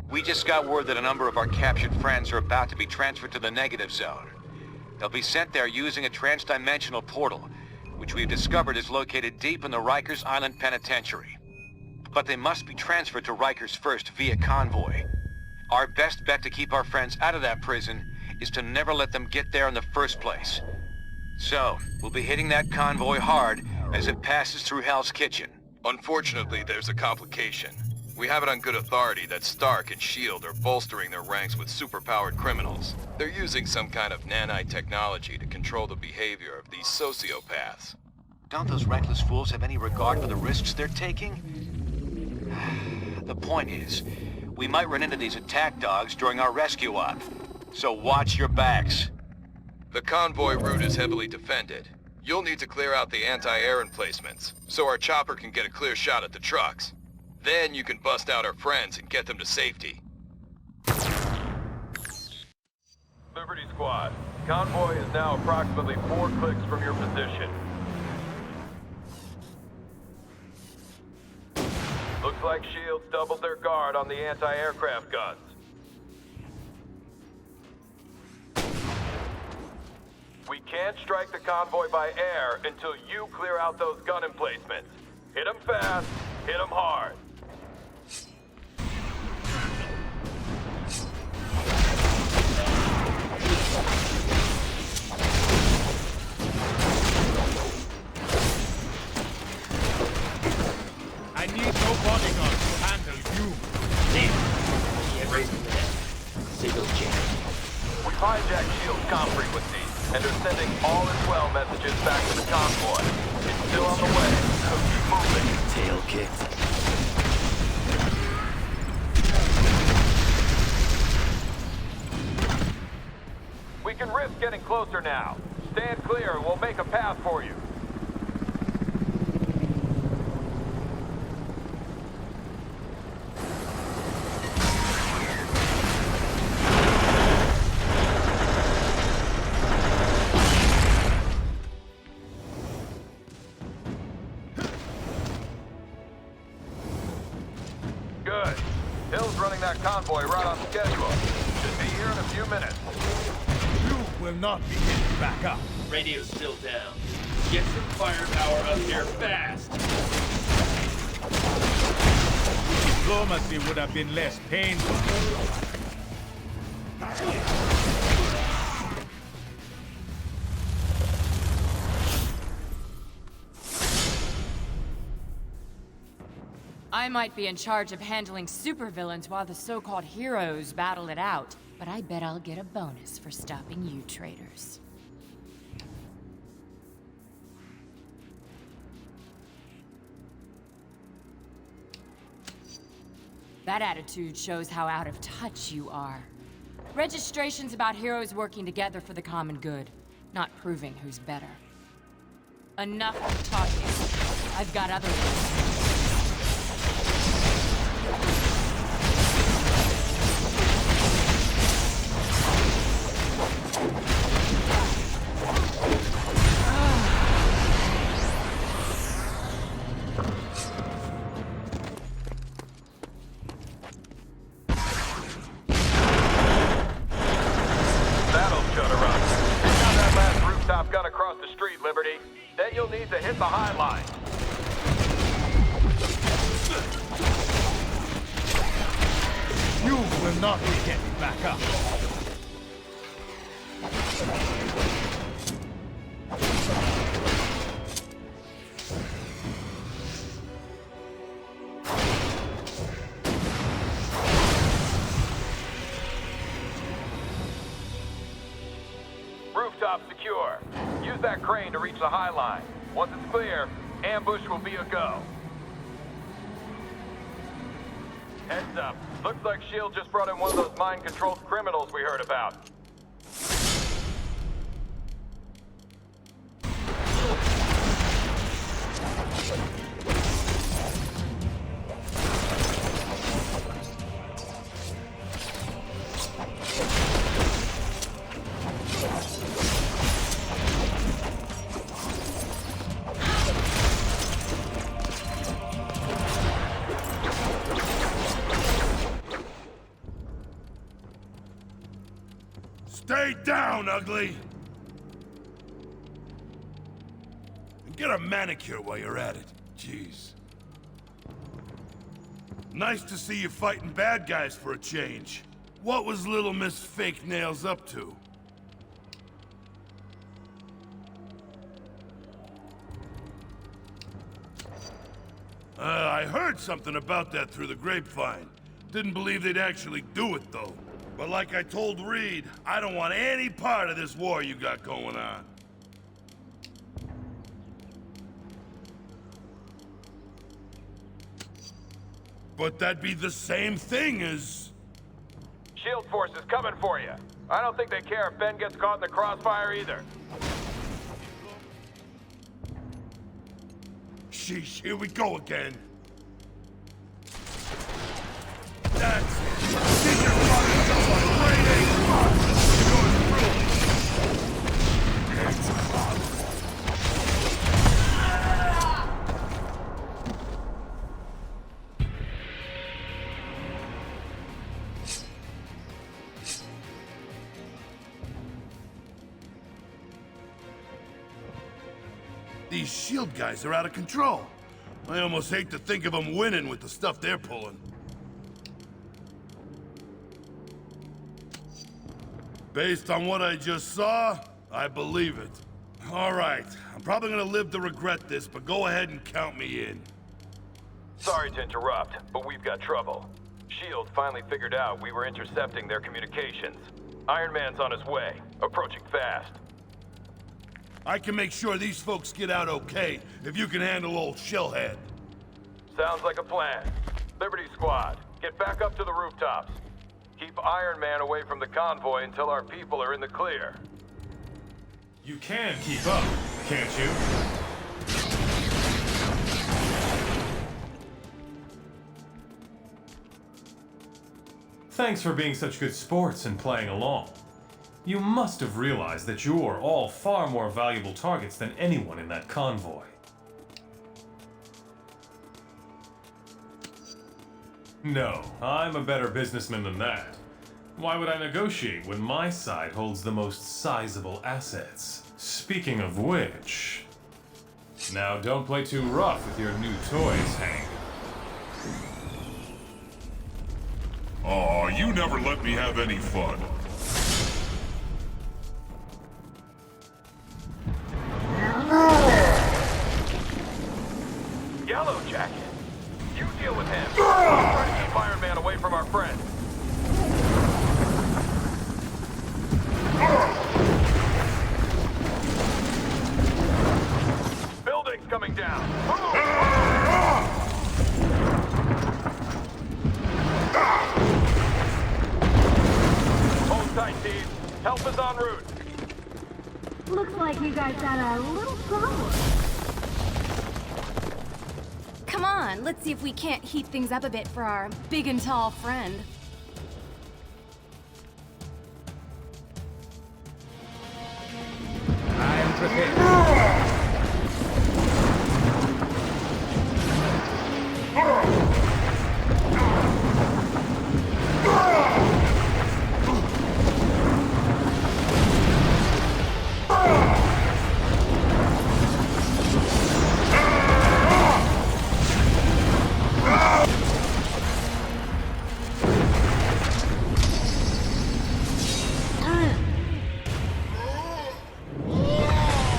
We just got word that a number of our captured friends are about to be transferred to the negative zone. They'll be sent there using a transdimensional portal, which we've discovered is located deep in the Rikers Island Penitentiary. But they must be transferred to Rikers first via convoy. Our best bet to keep our friends out of that prison is to never let them get there in the first place. So, we'll be hitting that convoy hard as it passes through Hell's Kitchen. Unfortunately, there's a complication. We have it on good authority that Stark and S.H.I.E.L.D. are bolstering their ranks with superpowered criminals. They're using some kind of nanite technology to control the behavior of these sociopaths. Don't those reckless fools have any regard for the risks they're taking? The point is, we might run into these attack dogs during our rescue op. So watch your backs. The convoy route is heavily defended. You'll need to clear out the anti-air emplacements, so our chopper can get a clear shot at the trucks. Then you can bust out our friends and get them to safety. Liberty Squad, convoy is now approximately 4 clicks from your position. Looks like S.H.I.E.L.D.'s doubled their guard on the anti-aircraft guns. We can't strike the convoy by air until you clear out those gun emplacements. Hit them fast, hit them hard. I need no bodyguard to handle you. We hijacked S.H.I.E.L.D.'s comm frequency and are sending all is well messages back to the convoy. It's still on the way, so keep moving. Tail kicked. We can risk getting closer now. Stand clear and we'll make a path for you. Good. Hill's running that convoy right on schedule. Should be here in a few minutes. You will not be getting back up. Radio's still down. Get some firepower up here fast. Diplomacy would have been less painful. I might be in charge of handling supervillains while the so-called heroes battle it out, but I bet I'll get a bonus for stopping you traitors. That attitude shows how out of touch you are. Registration's about heroes working together for the common good, not proving who's better. Enough of talking. I've got other things. Then you'll need to hit the high line. You will not be getting back up. Rooftop secure. Use that crane to reach the high line. Once it's clear, ambush will be a go. Heads up. Looks like S.H.I.E.L.D. just brought in one of those mind-controlled criminals we heard about. Stay down, ugly! And get a manicure while you're at it. Jeez. Nice to see you fighting bad guys for a change. What was little Miss Fake Nails up to? I heard something about that through the grapevine. Didn't believe they'd actually do it, though. But like I told Reed, I don't want any part of this war you got going on. But that'd be the same thing as... S.H.I.E.L.D. forces coming for you. I don't think they care if Ben gets caught in the crossfire either. Sheesh, here we go again. That's it. Get your fucking self on grade A plus. You're going These S.H.I.E.L.D. guys are out of control. I almost hate to think of them winning with the stuff they're pulling. Based on what I just saw, I believe it. All right, I'm probably gonna live to regret this, but go ahead and count me in. Sorry to interrupt, but we've got trouble. S.H.I.E.L.D. finally figured out we were intercepting their communications. Iron Man's on his way, approaching fast. I can make sure these folks get out okay, if you can handle old Shellhead. Sounds like a plan. Liberty Squad, get back up to the rooftops. Keep Iron Man away from the convoy until our people are in the clear. You can keep up, can't you? Thanks for being such good sports and playing along. You must have realized that you're all far more valuable targets than anyone in that convoy. No, I'm a better businessman than that. Why would I negotiate when my side holds the most sizable assets? Speaking of which... Now don't play too rough with your new toys, Hank. Aw, you never let me have any fun. Yellow Jacket, you deal with him. I'll try to keep Iron Man away from our friends. Buildings coming down. Hold tight, team. Help is en route. Looks like you guys got a little problem. Come on, let's see if we can't heat things up a bit for our big and tall friend. I am prepared.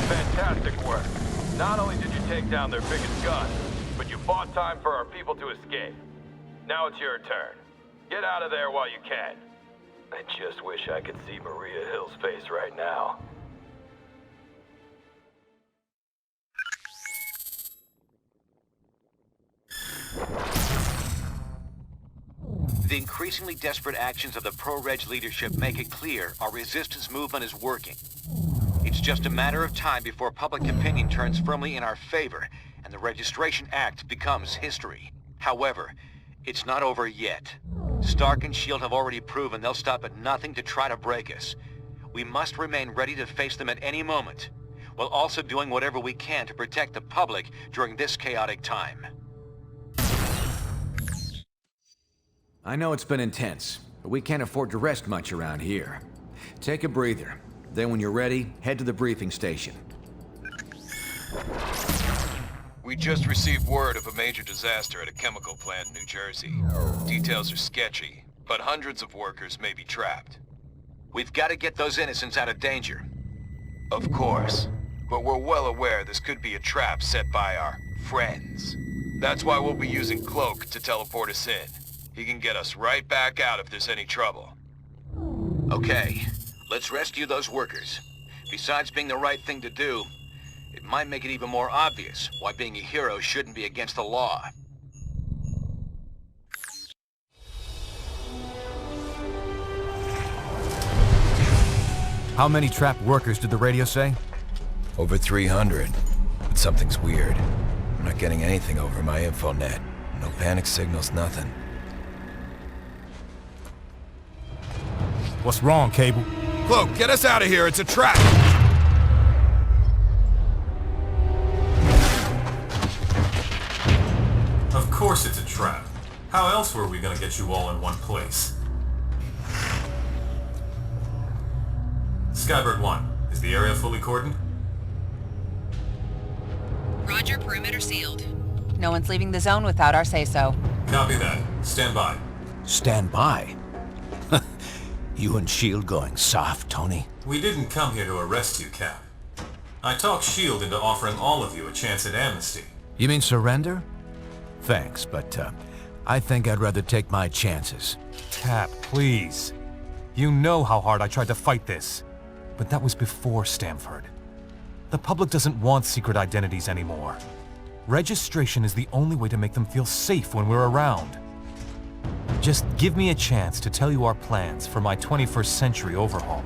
Fantastic work. Not only did you take down their biggest gun, but you bought time for our people to escape. Now it's your turn. Get out of there while you can. I just wish I could see Maria Hill's face right now. The increasingly desperate actions of the pro-reg leadership make it clear our resistance movement is working. It's just a matter of time before public opinion turns firmly in our favor and the Registration Act becomes history. However, it's not over yet. Stark and S.H.I.E.L.D. have already proven they'll stop at nothing to try to break us. We must remain ready to face them at any moment, while also doing whatever we can to protect the public during this chaotic time. I know it's been intense, but we can't afford to rest much around here. Take a breather. Then when you're ready, head to the briefing station. We just received word of a major disaster at a chemical plant in New Jersey. Details are sketchy, but hundreds of workers may be trapped. We've got to get those innocents out of danger. Of course, but we're well aware this could be a trap set by our friends. That's why we'll be using Cloak to teleport us in. He can get us right back out if there's any trouble. Okay, let's rescue those workers. Besides being the right thing to do, it might make it even more obvious why being a hero shouldn't be against the law. How many trapped workers did the radio say? Over 300. But something's weird. I'm not getting anything over my infonet. No panic signals, nothing. What's wrong, Cable? Cloak, get us out of here! It's a trap! Of course it's a trap. How else were we gonna get you all in one place? Skybird 1, is the area fully cordoned? Roger, perimeter sealed. No one's leaving the zone without our say-so. Copy that. Stand by. Stand by? You and S.H.I.E.L.D. going soft, Tony? We didn't come here to arrest you, Cap. I talked S.H.I.E.L.D. into offering all of you a chance at amnesty. You mean surrender? Thanks, but I think I'd rather take my chances. Cap, please. You know how hard I tried to fight this. But that was before Stamford. The public doesn't want secret identities anymore. Registration is the only way to make them feel safe when we're around. Just give me a chance to tell you our plans for my 21st century overhaul.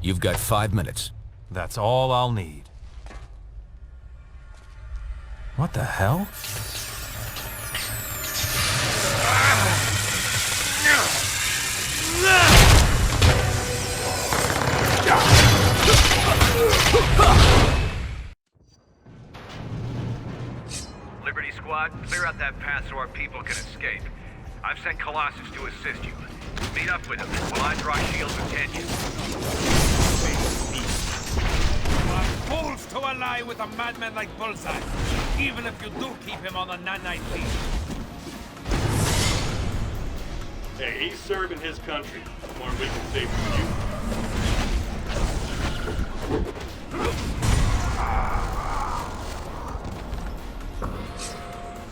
You've got 5 minutes. That's all I'll need. What the hell? Liberty Squad, clear out that path so our people can escape. I've sent Colossus to assist you. Meet up with him while I draw S.H.I.E.L.D's attention. You are fools to ally with a madman like Bullseye, even if you do keep him on a nanite leash. Hey, he's serving his country. More we can say from you.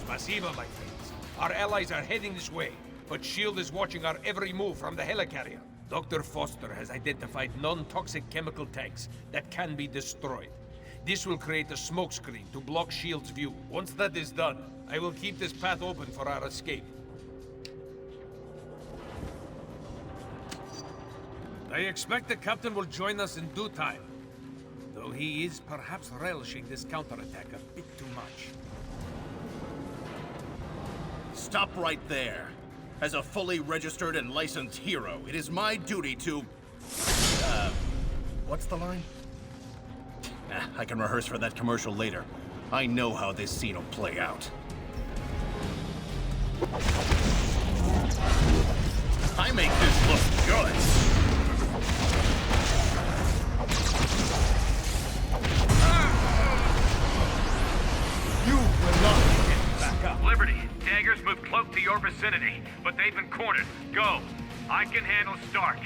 Spasiba, my friends. Our allies are heading this way, but S.H.I.E.L.D. is watching our every move from the helicarrier. Dr. Foster has identified non-toxic chemical tanks that can be destroyed. This will create a smokescreen to block S.H.I.E.L.D.'s view. Once that is done, I will keep this path open for our escape. I expect the captain will join us in due time, though he is perhaps relishing this counterattack a bit too much. Stop right there. As a fully registered and licensed hero, it is my duty to... what's the line? I can rehearse for that commercial later. I know how this scene will play out. I make this look good. You will not get back up. Liberty, Daggers moved Cloak to your vicinity, but they've been cornered. Go. I can handle Stark.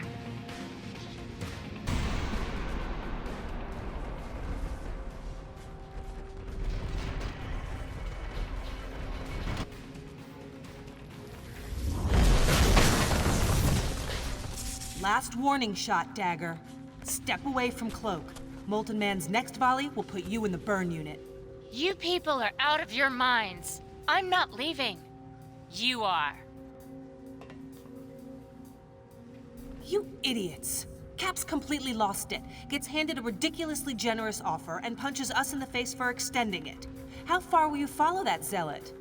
Last warning shot, Dagger. Step away from Cloak. Molten Man's next volley will put you in the burn unit. You people are out of your minds. I'm not leaving. You are. You idiots. Cap's completely lost it, gets handed a ridiculously generous offer, and punches us in the face for extending it. How far will you follow that zealot?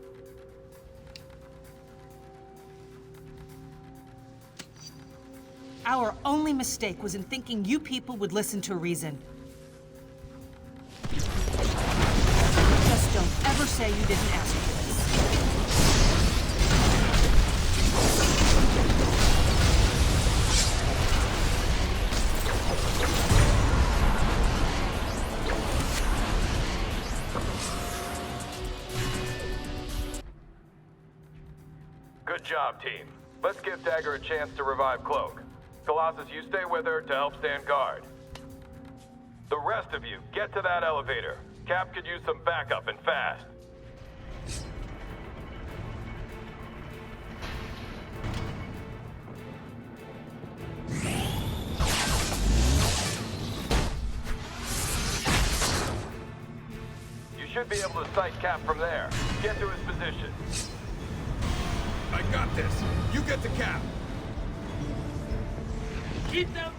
Our only mistake was in thinking you people would listen to reason. Just don't ever say you didn't ask for this. Good job, team. Let's give Dagger a chance to revive Cloak. Colossus, you stay with her to help stand guard. The rest of you, get to that elevator. Cap could use some backup and fast. You should be able to sight Cap from there. Get to his position. I got this. You get the Cap. Keep them.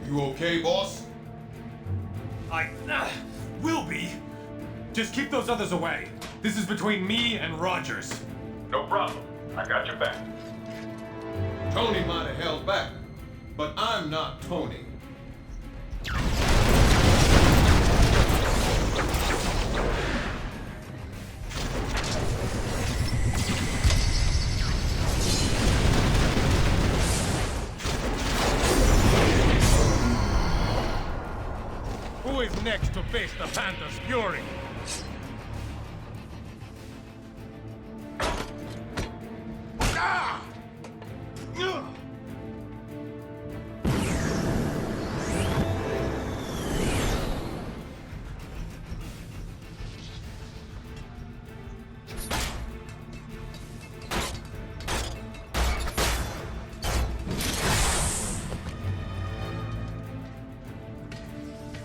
You okay, boss? I will be. Just keep those others away. This is between me and Rogers. No problem. I got your back. Tony might have held back, but I'm not Tony. Who is next to face the Panther's fury? Ah!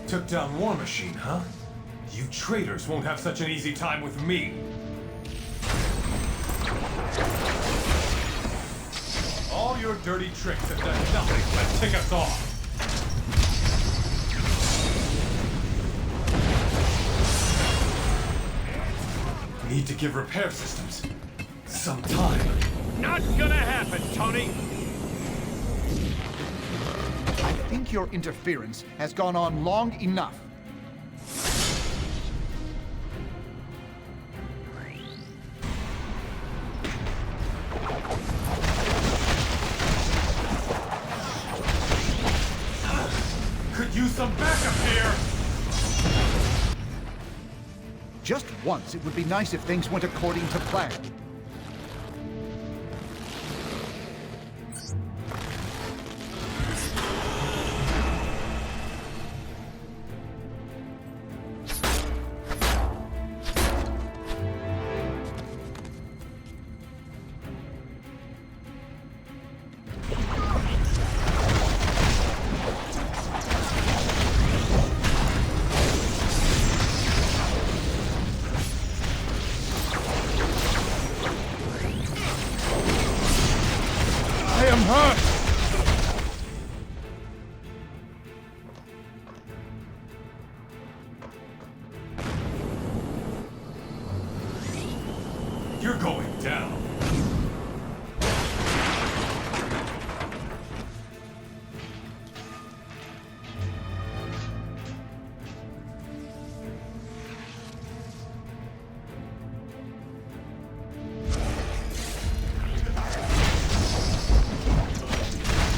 Took down War Machine, huh? You traitors won't have such an easy time with me. All your dirty tricks have done nothing but tick us off. Need to give repair systems some time. Not gonna happen, Tony! I think your interference has gone on long enough. Could use some backup here! Just once, it would be nice if things went according to plan. You're going down.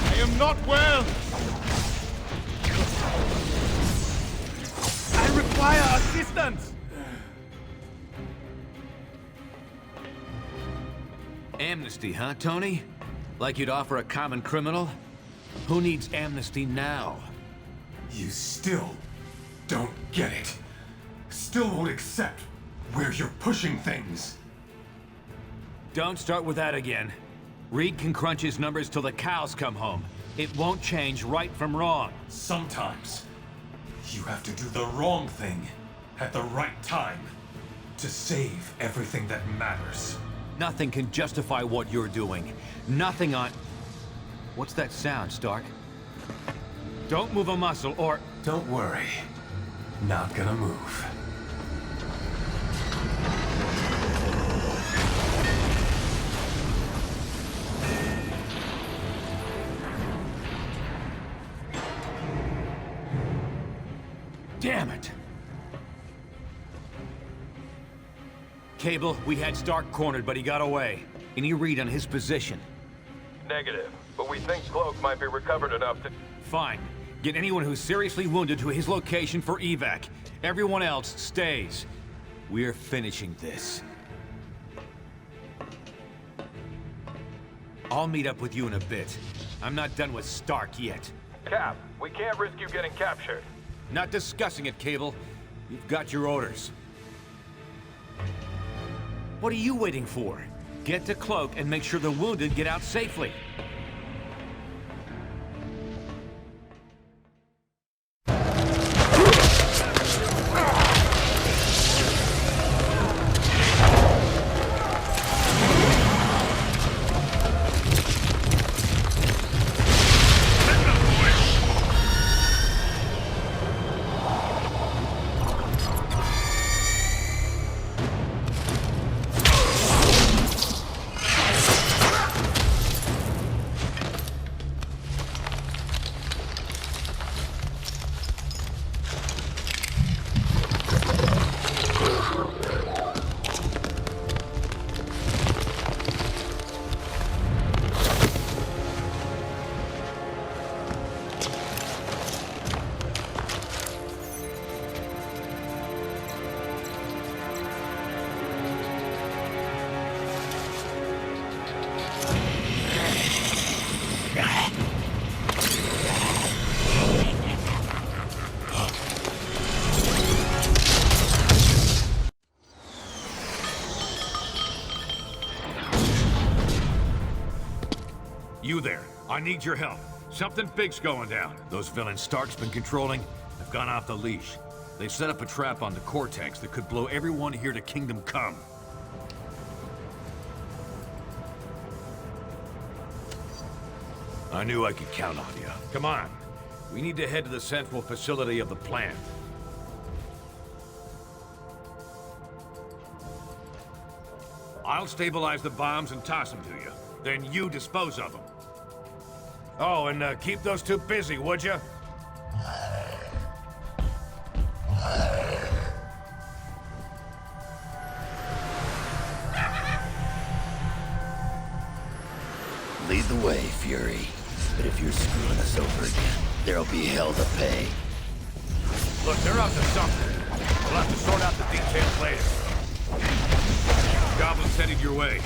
I am not well! I require assistance! Amnesty, huh, Tony? Like you'd offer a common criminal? Who needs amnesty now? You still don't get it. Still won't accept where you're pushing things. Don't start with that again. Reed can crunch his numbers till the cows come home. It won't change right from wrong. Sometimes, you have to do the wrong thing at the right time to save everything that matters. Nothing can justify what you're doing. Nothing on... What's that sound, Stark? Don't move a muscle, or... Don't worry. Not gonna move. Damn it! Cable, we had Stark cornered, but he got away. Any read on his position? Negative, but we think Cloak might be recovered enough to... Fine. Get anyone who's seriously wounded to his location for evac. Everyone else stays. We're finishing this. I'll meet up with you in a bit. I'm not done with Stark yet. Cap, we can't risk you getting captured. Not discussing it, Cable. You've got your orders. What are you waiting for? Get to Cloak and make sure the wounded get out safely. You there. I need your help. Something big's going down. Those villains Stark's been controlling have gone off the leash. They've set up a trap on the Cortex that could blow everyone here to Kingdom Come. I knew I could count on you. Come on. We need to head to the central facility of the plant. I'll stabilize the bombs and toss them to you. Then you dispose of them. Oh, and keep those two busy, would you? Lead the way, Fury. But if you're screwing us over again, there'll be hell to pay. Look, they're up to something. We'll have to sort out the details later. Goblin's headed your way.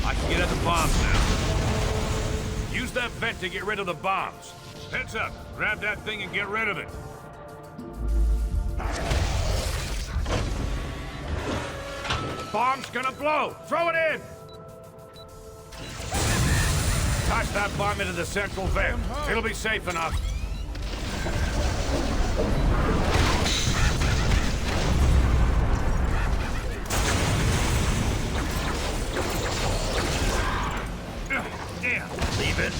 I can get at the bombs now. Use that vent to get rid of the bombs. Heads up. Grab that thing and get rid of it. Bomb's gonna blow! Throw it in! Toss that bomb into the central vent. It'll be safe enough. Leave it.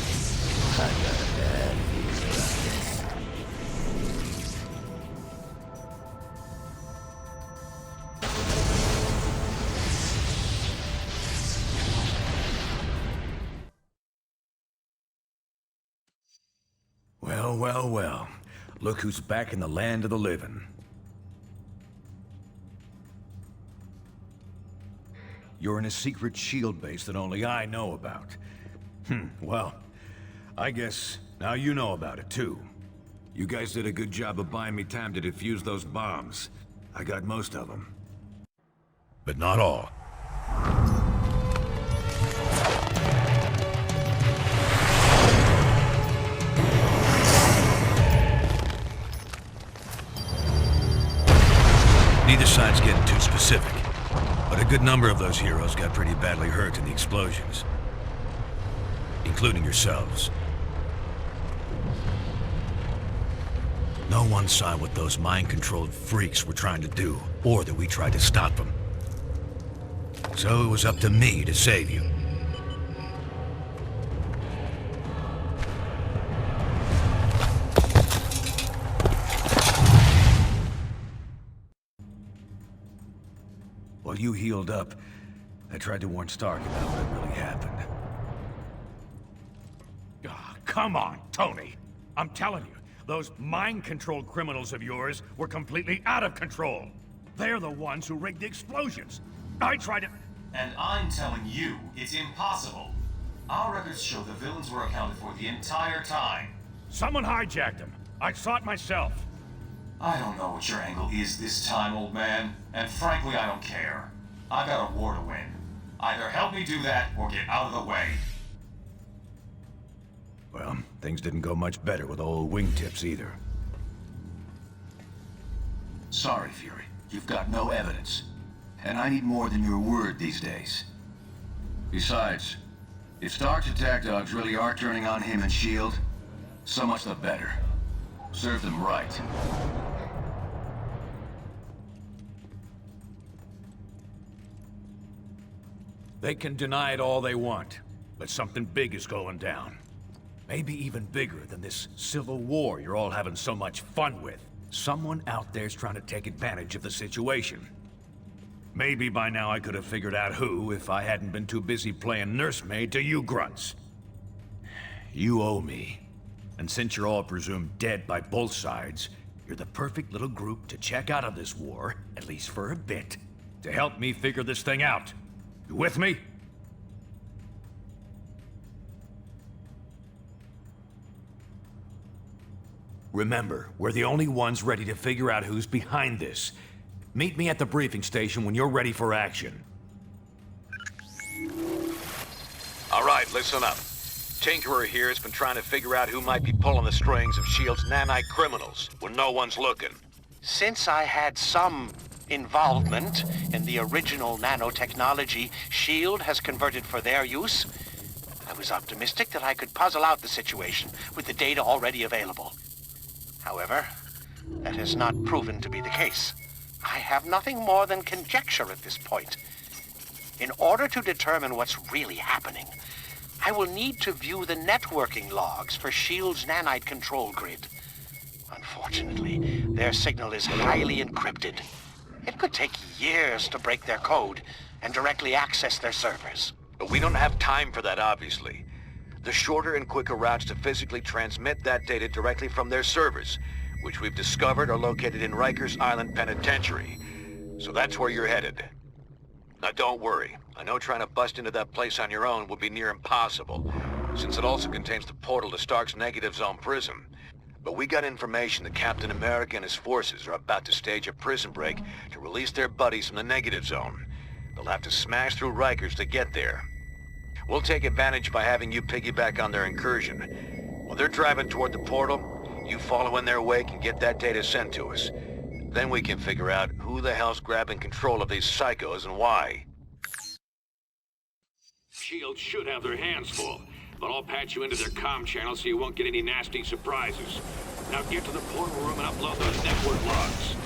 I got a bad feeling about this. Well, well, well. Look who's back in the land of the living. You're in a secret S.H.I.E.L.D. base that only I know about. Well, I guess now you know about it, too. You guys did a good job of buying me time to defuse those bombs. I got most of them. But not all. Neither side's getting too specific. But good number of those heroes got pretty badly hurt in the explosions. Including yourselves. No one saw what those mind-controlled freaks were trying to do, or that we tried to stop them. So it was up to me to save you. While you healed up, I tried to warn Stark about what really happened. Come on, Tony. I'm telling you, those mind-controlled criminals of yours were completely out of control. They're the ones who rigged the explosions. I tried to... And I'm telling you, it's impossible. Our records show the villains were accounted for the entire time. Someone hijacked them. I saw it myself. I don't know what your angle is this time, old man. And frankly, I don't care. I got a war to win. Either help me do that, or get out of the way. Well, things didn't go much better with old wingtips either. Sorry, Fury. You've got no evidence. And I need more than your word these days. Besides, if Stark's attack dogs really are turning on him and S.H.I.E.L.D., so much the better. Serve them right. They can deny it all they want, but something big is going down. Maybe even bigger than this civil war you're all having so much fun with. Someone out there's trying to take advantage of the situation. Maybe by now I could have figured out who if I hadn't been too busy playing nursemaid to you grunts. You owe me. And since you're all presumed dead by both sides, you're the perfect little group to check out of this war, at least for a bit, to help me figure this thing out. You with me? Remember, we're the only ones ready to figure out who's behind this. Meet me at the briefing station when you're ready for action. All right, listen up. Tinkerer here has been trying to figure out who might be pulling the strings of S.H.I.E.L.D.'s nanite criminals when no one's looking. Since I had some involvement in the original nanotechnology S.H.I.E.L.D. has converted for their use, I was optimistic that I could puzzle out the situation with the data already available. However, that has not proven to be the case. I have nothing more than conjecture at this point. In order to determine what's really happening, I will need to view the networking logs for S.H.I.E.L.D.'s nanite control grid. Unfortunately, their signal is highly encrypted. It could take years to break their code and directly access their servers. But we don't have time for that, obviously. The shorter and quicker routes to physically transmit that data directly from their servers, which we've discovered are located in Rikers Island Penitentiary. So that's where you're headed. Now don't worry. I know trying to bust into that place on your own would be near impossible, since it also contains the portal to Stark's Negative Zone prison. But we got information that Captain America and his forces are about to stage a prison break to release their buddies from the Negative Zone. They'll have to smash through Rikers to get there. We'll take advantage by having you piggyback on their incursion. While they're driving toward the portal, you follow in their wake and get that data sent to us. Then we can figure out who the hell's grabbing control of these psychos and why. S.H.I.E.L.D. should have their hands full, but I'll patch you into their comm channel so you won't get any nasty surprises. Now get to the portal room and upload those network logs.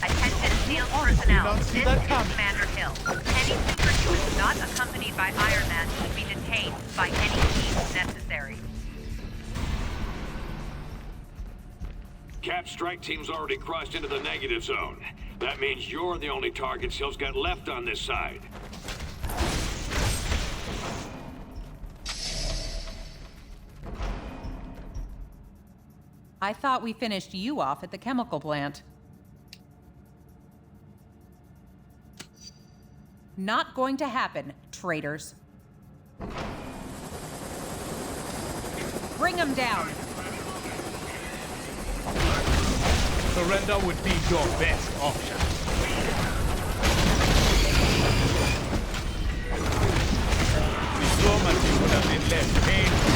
Attention S.H.I.E.L.D. personnel, this is Commander Hill. Any trooper who is not accompanied by Iron Man should be detained by any means necessary. Cap's strike team's already crossed into the Negative Zone. That means you're the only targets Hill's got left on this side. I thought we finished you off at the chemical plant. Not going to happen, traitors. Bring them down. Surrender would be your best option. Diplomacy would have been less painful.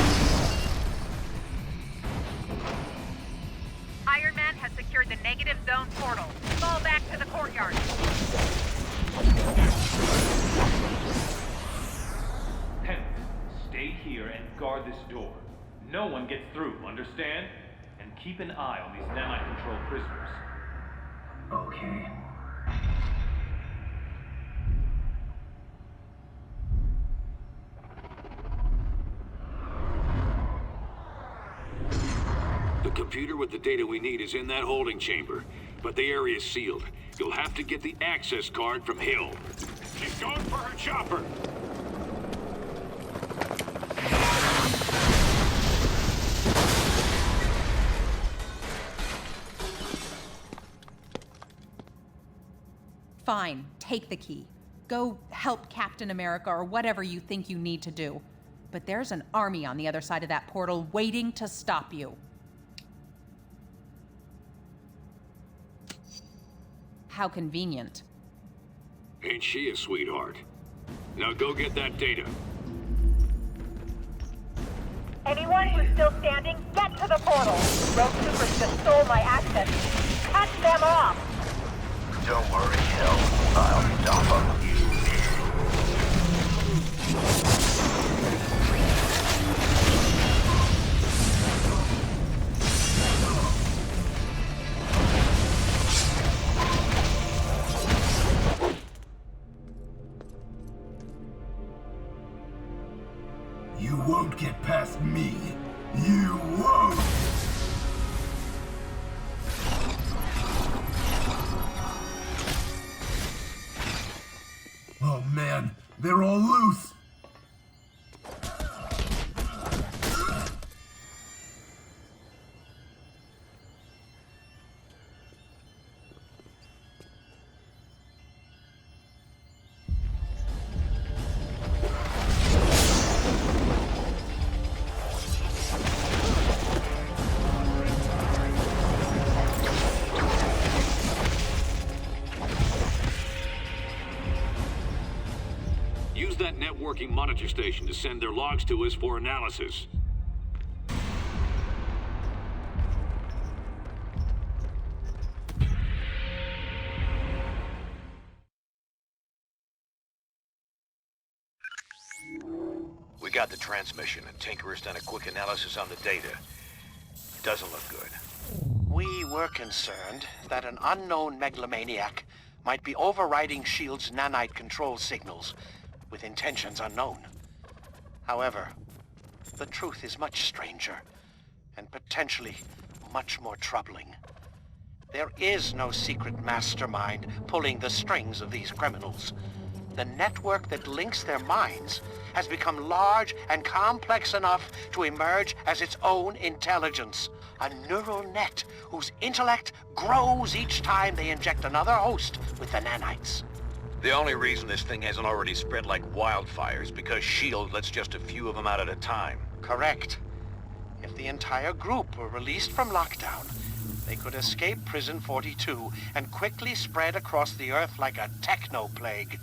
Iron Man has secured the Negative Zone portal. Fall back to the courtyard. guard this door. No one gets through, understand? And keep an eye on these nanite-controlled prisoners. Okay. The computer with the data we need is in that holding chamber, but the area's sealed. You'll have to get the access card from S.H.I.E.L.D. She's going for her chopper! Fine, take the key. Go help Captain America or whatever you think you need to do. But there's an army on the other side of that portal waiting to stop you. How convenient. Ain't she a sweetheart? Now go get that data. Anyone who's still standing, get to the portal. Rogue Supers just stole my access. Cut them off! Don't worry, S.H.I.E.L.D. I'll stop them. You won't get past me. You won't! Oh man, they're all loose! Use that networking monitor station to send their logs to us for analysis. We got the transmission, and Tinker's done a quick analysis on the data. Doesn't look good. We were concerned that an unknown megalomaniac might be overriding S.H.I.E.L.D's nanite control signals with intentions unknown. However, the truth is much stranger and potentially much more troubling. There is no secret mastermind pulling the strings of these criminals. The network that links their minds has become large and complex enough to emerge as its own intelligence. A neural net whose intellect grows each time they inject another host with the nanites. The only reason this thing hasn't already spread like wildfire is because S.H.I.E.L.D. lets just a few of them out at a time. Correct. If the entire group were released from lockdown, they could escape Prison 42 and quickly spread across the Earth like a techno-plague.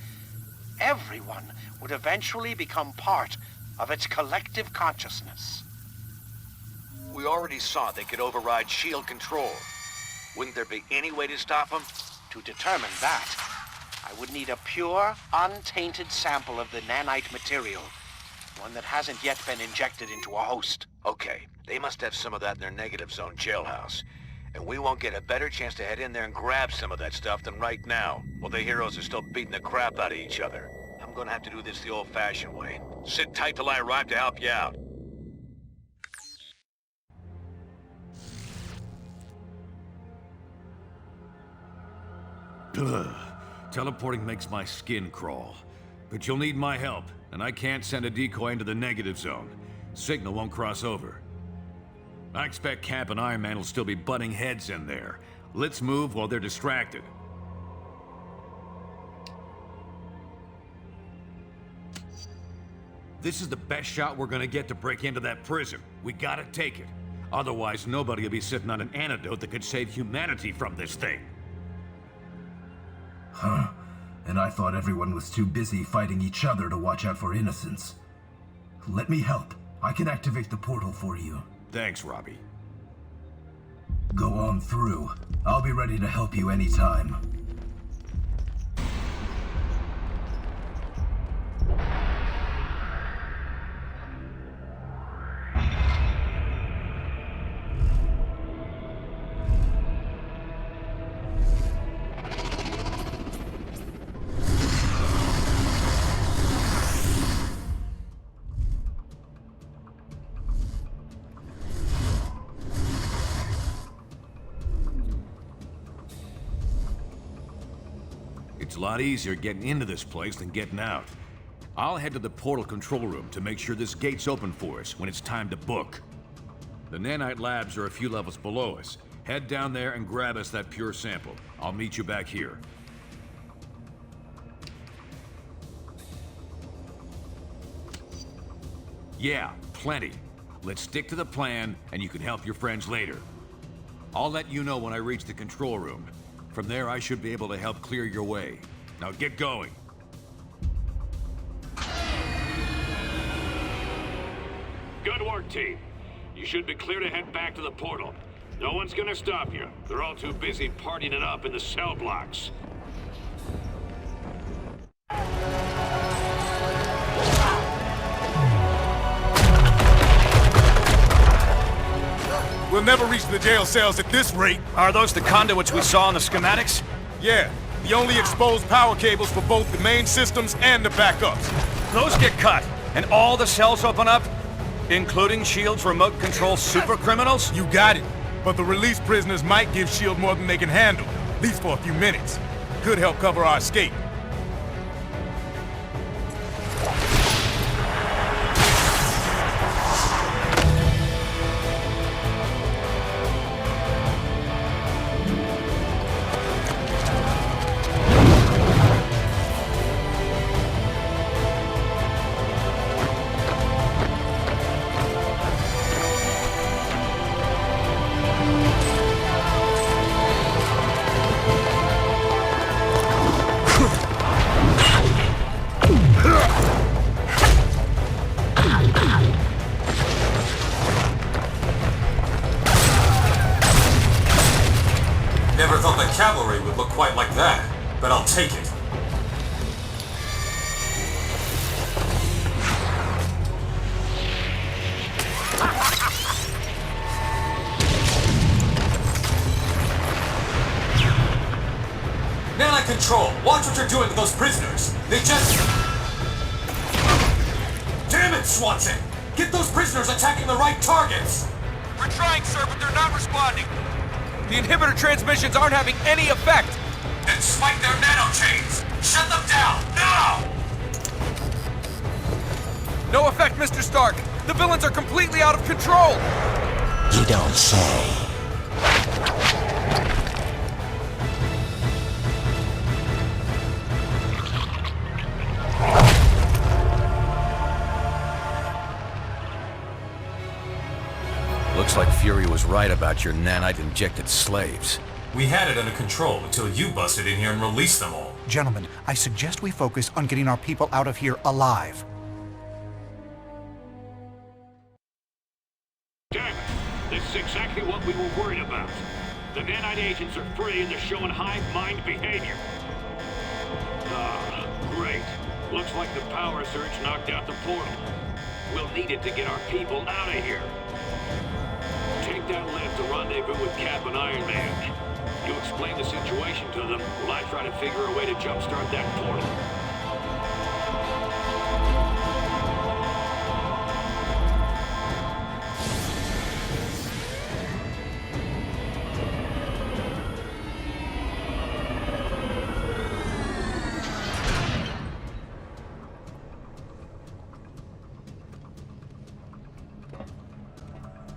Everyone would eventually become part of its collective consciousness. We already saw they could override S.H.I.E.L.D. control. Wouldn't there be any way to stop them? To determine that, I would need a pure, untainted sample of the nanite material. One that hasn't yet been injected into a host. Okay, they must have some of that in their negative zone jailhouse. And we won't get a better chance to head in there and grab some of that stuff than right now, while the heroes are still beating the crap out of each other. I'm gonna have to do this the old-fashioned way. Sit tight till I arrive to help you out. Ugh. Teleporting makes my skin crawl. But you'll need my help, and I can't send a decoy into the negative zone. Signal won't cross over. I expect Cap and Iron Man will still be butting heads in there. Let's move while they're distracted. This is the best shot we're gonna get to break into that prison. We gotta take it. Otherwise, nobody will be sitting on an antidote that could save humanity from this thing. Huh. And I thought everyone was too busy fighting each other to watch out for innocents. Let me help. I can activate the portal for you. Thanks, Robbie. Go on through. I'll be ready to help you anytime. It's a lot easier getting into this place than getting out. I'll head to the portal control room to make sure this gate's open for us when it's time to book. The nanite labs are a few levels below us. Head down there and grab us that pure sample. I'll meet you back here. Yeah, plenty. Let's stick to the plan, and you can help your friends later. I'll let you know when I reach the control room. From there, I should be able to help clear your way. Now get going. Good work, team. You should be clear to head back to the portal. No one's gonna stop you. They're all too busy partying it up in the cell blocks. We'll never reach the jail cells at this rate. Are those the conduits we saw in the schematics? Yeah, the only exposed power cables for both the main systems and the backups. Those get cut, and all the cells open up? Including S.H.I.E.L.D's remote control super criminals? You got it. But the released prisoners might give S.H.I.E.L.D. more than they can handle, at least for a few minutes. Could help cover our escape. Never thought the cavalry would look quite like that, but I'll take it. Nanite Control, watch what you're doing with those prisoners. They just... Damn it, Swanson! Get those prisoners attacking the right targets! We're trying, sir, but they're not responding. The inhibitor transmissions aren't having any effect! Then spike their nanochains! Shut them down, now! No effect, Mr. Stark! The villains are completely out of control! You don't say. Looks like Fury was right about your nanite-injected slaves. We had it under control until you busted in here and released them all. Gentlemen, I suggest we focus on getting our people out of here alive. Damn it! This is exactly what we were worried about. The nanite agents are free and they're showing hive mind behavior. Ah, great. Looks like the power surge knocked out the portal. We'll need it to get our people out of here. Take that lift to rendezvous with Cap and Iron Man. You explain the situation to them while I try to figure a way to jumpstart that portal.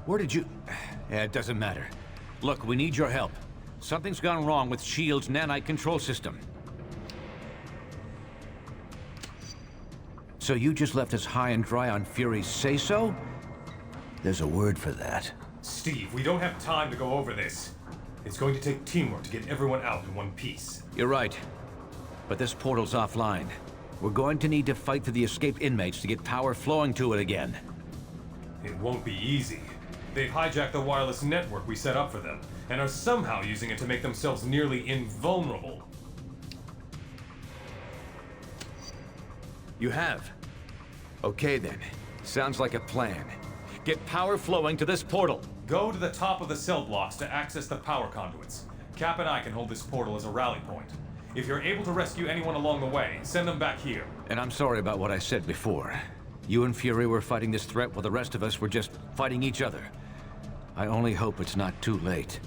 Where did you... It doesn't matter. Look, we need your help. Something's gone wrong with S.H.I.E.L.D's nanite control system. So you just left us high and dry on Fury's say-so? There's a word for that. Steve, we don't have time to go over this. It's going to take teamwork to get everyone out in one piece. You're right. But this portal's offline. We're going to need to fight for the escaped inmates to get power flowing to it again. It won't be easy. They've hijacked the wireless network we set up for them, and are somehow using it to make themselves nearly invulnerable. You have? Okay then. Sounds like a plan. Get power flowing to this portal. Go to the top of the cell blocks to access the power conduits. Cap and I can hold this portal as a rally point. If you're able to rescue anyone along the way, send them back here. And I'm sorry about what I said before. You and Fury were fighting this threat while the rest of us were just fighting each other. I only hope it's not too late.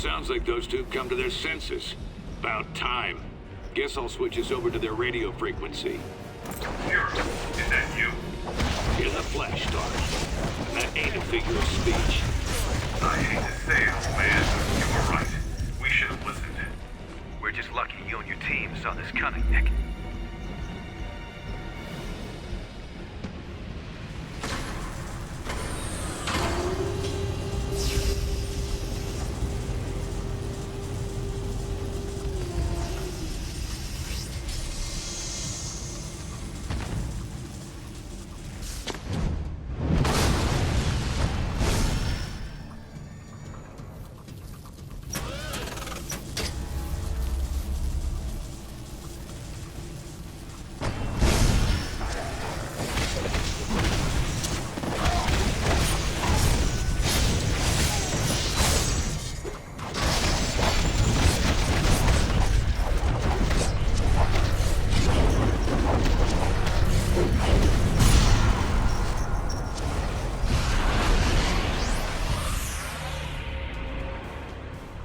Sounds like those two come to their senses. About time. Guess I'll switch us over to their radio frequency. Fury, is that you? In the flesh, Dark. And that ain't a figure of speech. I hate to say it, old man, but you were right. We should have listened. We're just lucky you and your team saw this coming, Nick.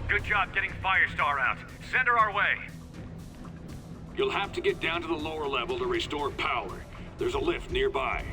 Good job getting Firestar out. Send her our way. You'll have to get down to the lower level to restore power. There's a lift nearby.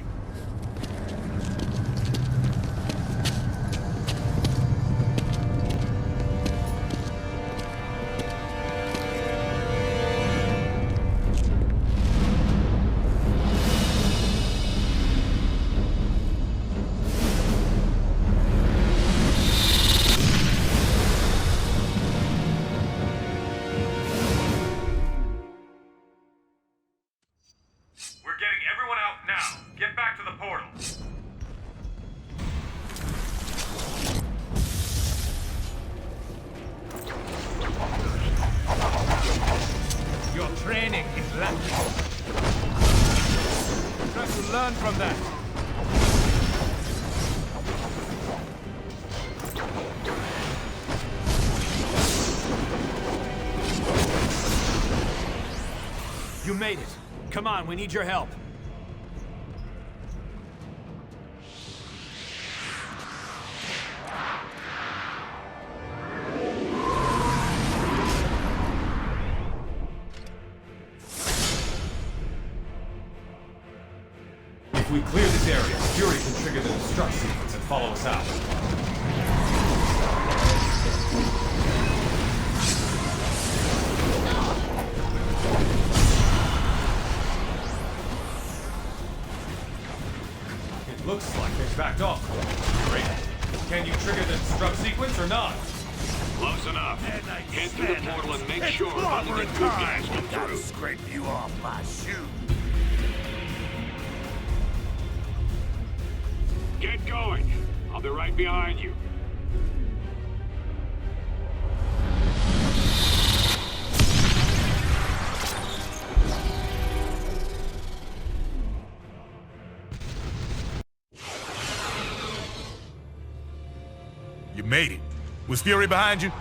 You made it. Come on, we need your help. If we clear this area, Fury can trigger the destruct sequence and follow us out. Looks like they've backed off. Great. Can you trigger the destruct sequence or not? Close enough. Head through the portal and make sure only the good guys come through. Scrape you off my shoe. Get going. I'll be right behind you. You made it. Was Fury behind you?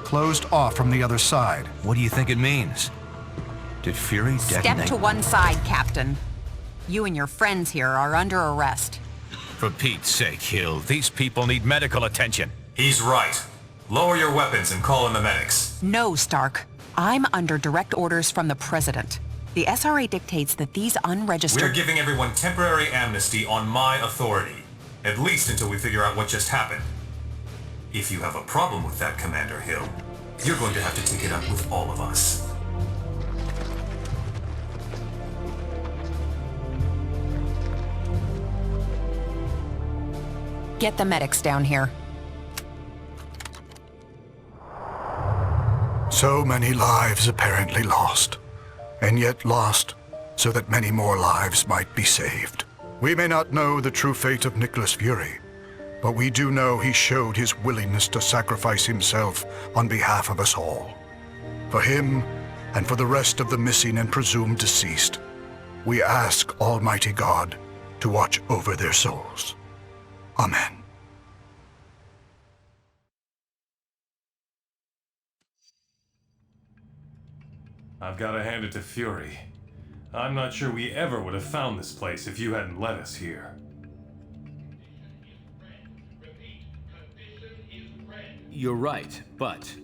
Closed off from the other side. What do you think it means? Did Fury detonate? Step to one side, Captain. You and your friends here are under arrest. For Pete's sake, Hill, these people need medical attention. He's right. Lower your weapons and call in the medics. No, Stark. I'm under direct orders from the President. The SRA dictates that these unregistered... We're giving everyone temporary amnesty on my authority. At least until we figure out what just happened. If you have a problem with that, Commander Hill, you're going to have to take it up with all of us. Get the medics down here. So many lives apparently lost, and yet lost so that many more lives might be saved. We may not know the true fate of Nicholas Fury, but we do know he showed his willingness to sacrifice himself on behalf of us all. For him, and for the rest of the missing and presumed deceased, we ask Almighty God to watch over their souls. Amen. I've got to hand it to Fury. I'm not sure we ever would have found this place if you hadn't led us here. You're right, but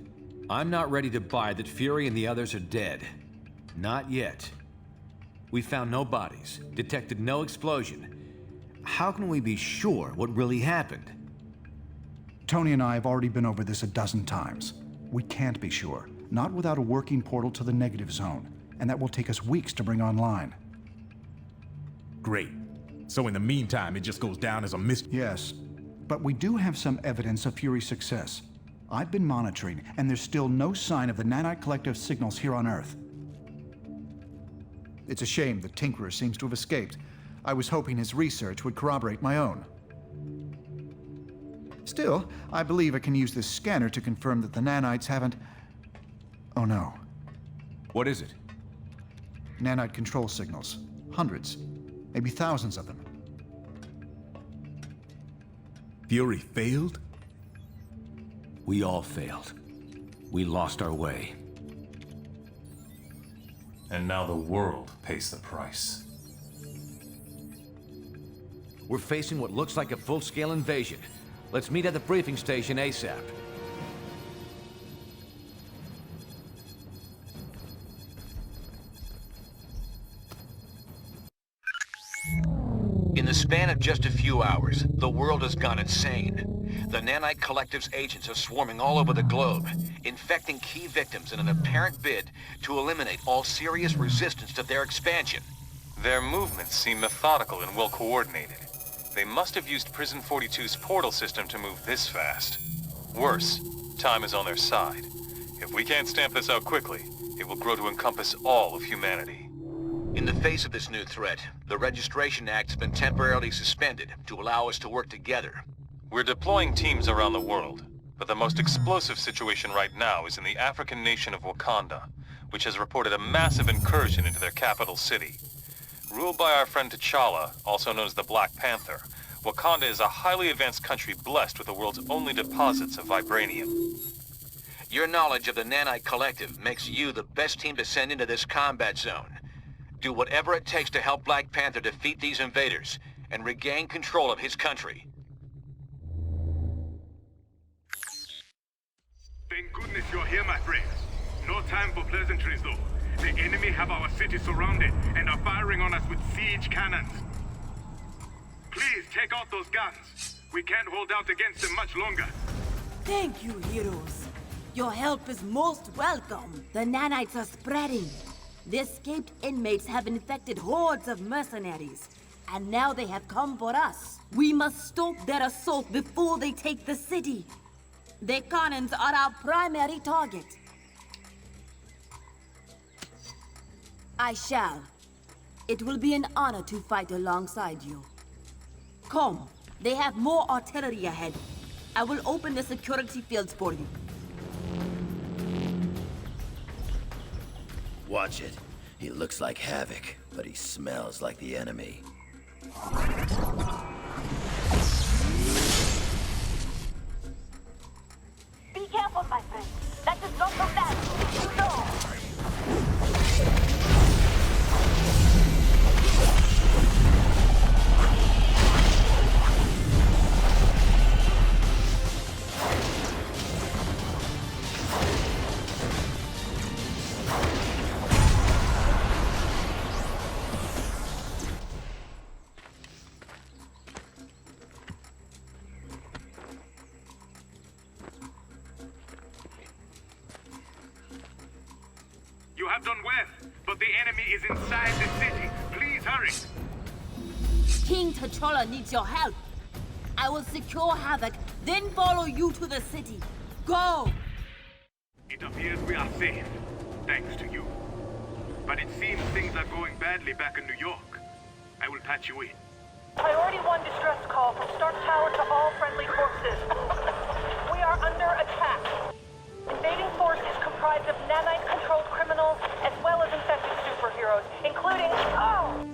I'm not ready to buy that Fury and the others are dead. Not yet. We found no bodies, detected no explosion. How can we be sure what really happened? Tony and I have already been over this a dozen times. We can't be sure, not without a working portal to the negative zone, and that will take us weeks to bring online. Great. So in the meantime, it just goes down as a mystery. Yes, but we do have some evidence of Fury's success. I've been monitoring, and there's still no sign of the Nanite Collective signals here on Earth. It's a shame the Tinkerer seems to have escaped. I was hoping his research would corroborate my own. Still, I believe I can use this scanner to confirm that the nanites haven't... Oh no. What is it? Nanite control signals. Hundreds. Maybe thousands of them. Fury failed? We all failed. We lost our way. And now the world pays the price. We're facing what looks like a full-scale invasion. Let's meet at the briefing station ASAP. In the span of just a few hours, the world has gone insane. The Nanite Collective's agents are swarming all over the globe, infecting key victims in an apparent bid to eliminate all serious resistance to their expansion. Their movements seem methodical and well coordinated. They must have used Prison 42's portal system to move this fast. Worse, time is on their side. If we can't stamp this out quickly, it will grow to encompass all of humanity. In the face of this new threat, the Registration Act has been temporarily suspended to allow us to work together. We're deploying teams around the world, but the most explosive situation right now is in the African nation of Wakanda, which has reported a massive incursion into their capital city. Ruled by our friend T'Challa, also known as the Black Panther, Wakanda is a highly advanced country blessed with the world's only deposits of vibranium. Your knowledge of the Nanite Collective makes you the best team to send into this combat zone. Do whatever it takes to help Black Panther defeat these invaders and regain control of his country. Thank goodness you're here, my friends. No time for pleasantries, though. The enemy have our city surrounded and are firing on us with siege cannons. Please take out those guns. We can't hold out against them much longer. Thank you, heroes. Your help is most welcome. The nanites are spreading. The escaped inmates have infected hordes of mercenaries, and now they have come for us. We must stop their assault before they take the city. The cannons are our primary target. I shall. It will be an honor to fight alongside you. Come, they have more artillery ahead. I will open the security fields for you. Watch it. He looks like havoc, but he smells like the enemy. Be careful, my friend. That is not the land. You know. You have done well, but the enemy is inside the city. Please hurry. King T'Challa needs your help. I will secure Havoc, then follow you to the city. Go! It appears we are safe, thanks to you. But it seems things are going badly back in New York. I will patch you in. Priority 1 distress call from Stark Tower to all friendly forces. We are under attack. Invading forces comprised of nanite-controlled criminals as well as infected superheroes, including... Oh!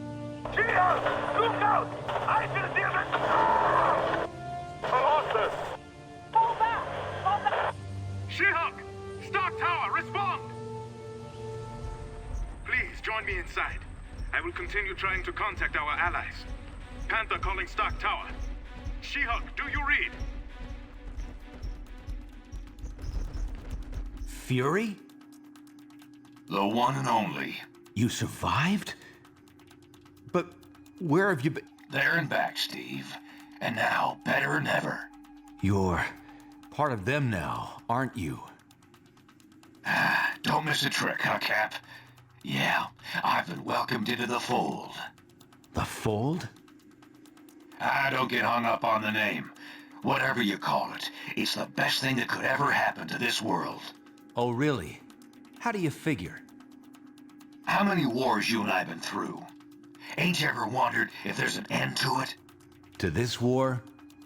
She-Hulk! Look out! I will deal with... Colossus! Fall back! Fall back! She-Hulk! Stark Tower, respond! Please, join me inside. I will continue trying to contact our allies. Panther calling Stark Tower. She-Hulk, do you read? Fury? The one and only. You survived? But where have you been? There and back, Steve. And now, better than ever. You're part of them now, aren't you? Don't miss a trick, huh, Cap? Yeah, I've been welcomed into the fold. The Fold? Don't get hung up on the name. Whatever you call it, it's the best thing that could ever happen to this world. Oh, really? How do you figure? How many wars you and I been through? Ain't you ever wondered if there's an end to it? To this war,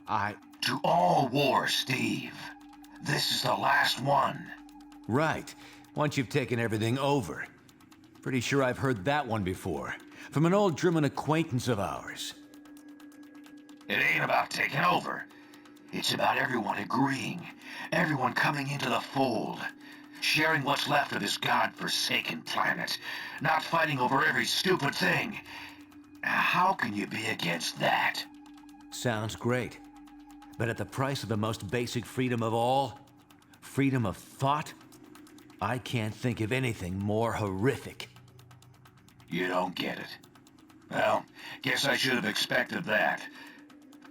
To all wars, Steve. This is the last one. Right. Once you've taken everything over. Pretty sure I've heard that one before. From an old German acquaintance of ours. It ain't about taking over. It's about everyone agreeing. Everyone coming into the fold. Sharing what's left of this god-forsaken planet. Not fighting over every stupid thing. How can you be against that? Sounds great. But at the price of the most basic freedom of all, freedom of thought, I can't think of anything more horrific. You don't get it. Well, guess I should have expected that.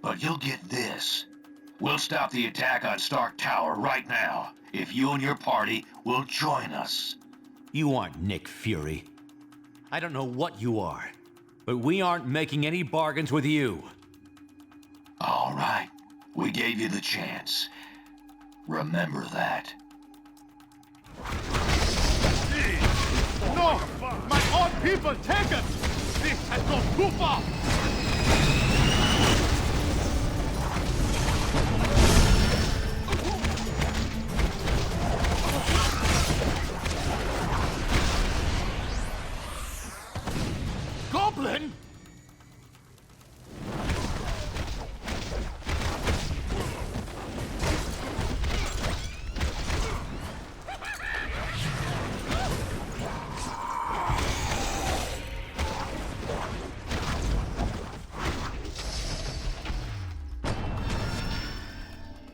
But you'll get this. We'll stop the attack on Stark Tower right now, if you and your party will join us. You aren't Nick Fury. I don't know what you are, but we aren't making any bargains with you. All right. We gave you the chance. Remember that. No! My own people taken! This has gone too far! Goblin?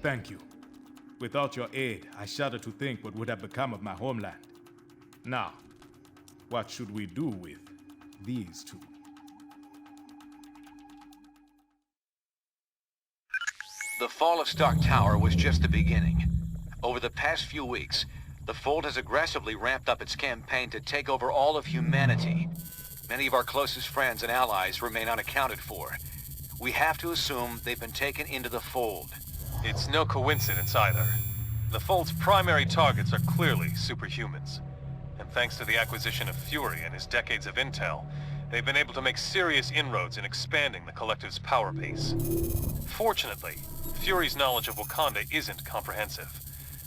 Thank you. Without your aid, I shudder to think what would have become of my homeland. Now, what should we do with these two? The fall of Stark Tower was just the beginning. Over the past few weeks, the Fold has aggressively ramped up its campaign to take over all of humanity. Many of our closest friends and allies remain unaccounted for. We have to assume they've been taken into the Fold. It's no coincidence either. The Fold's primary targets are clearly superhumans. And thanks to the acquisition of Fury and his decades of intel, they've been able to make serious inroads in expanding the Collective's power base. Fortunately, Fury's knowledge of Wakanda isn't comprehensive,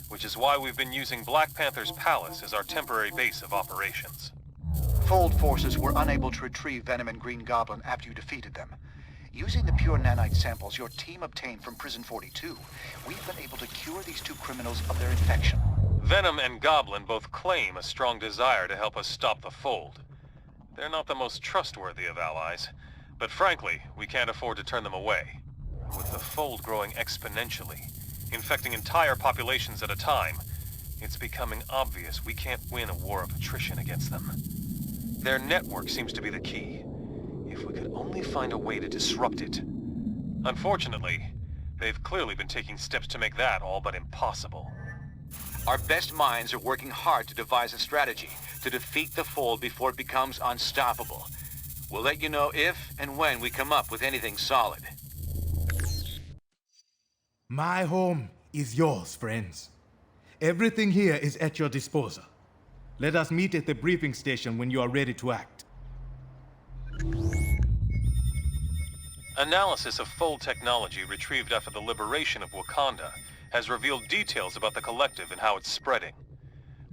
which is why we've been using Black Panther's palace as our temporary base of operations. Fold forces were unable to retrieve Venom and Green Goblin after you defeated them. Using the pure nanite samples your team obtained from Prison 42, we've been able to cure these two criminals of their infection. Venom and Goblin both claim a strong desire to help us stop the Fold. They're not the most trustworthy of allies, but frankly, we can't afford to turn them away. With the Fold growing exponentially, infecting entire populations at a time, it's becoming obvious we can't win a war of attrition against them. Their network seems to be the key. If we could only find a way to disrupt it. Unfortunately, they've clearly been taking steps to make that all but impossible. Our best minds are working hard to devise a strategy to defeat the Fold before it becomes unstoppable. We'll let you know if and when we come up with anything solid. My home is yours, friends. Everything here is at your disposal. Let us meet at the briefing station when you are ready to act. Analysis of Fold technology retrieved after the liberation of Wakanda has revealed details about the Collective and how it's spreading.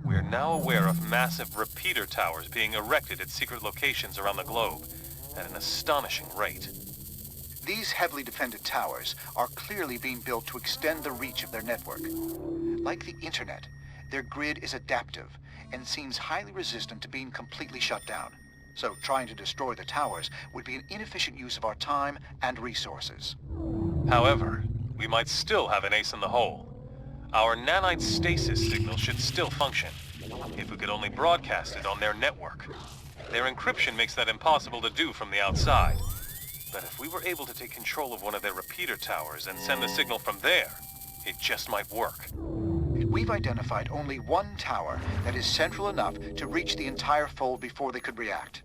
We are now aware of massive repeater towers being erected at secret locations around the globe at an astonishing rate. These heavily defended towers are clearly being built to extend the reach of their network. Like the internet, their grid is adaptive and seems highly resistant to being completely shut down. So trying to destroy the towers would be an inefficient use of our time and resources. However, we might still have an ace in the hole. Our nanite stasis signal should still function, if we could only broadcast it on their network. Their encryption makes that impossible to do from the outside. But if we were able to take control of one of their repeater towers and send the signal from there, it just might work. We've identified only one tower that is central enough to reach the entire fold before they could react.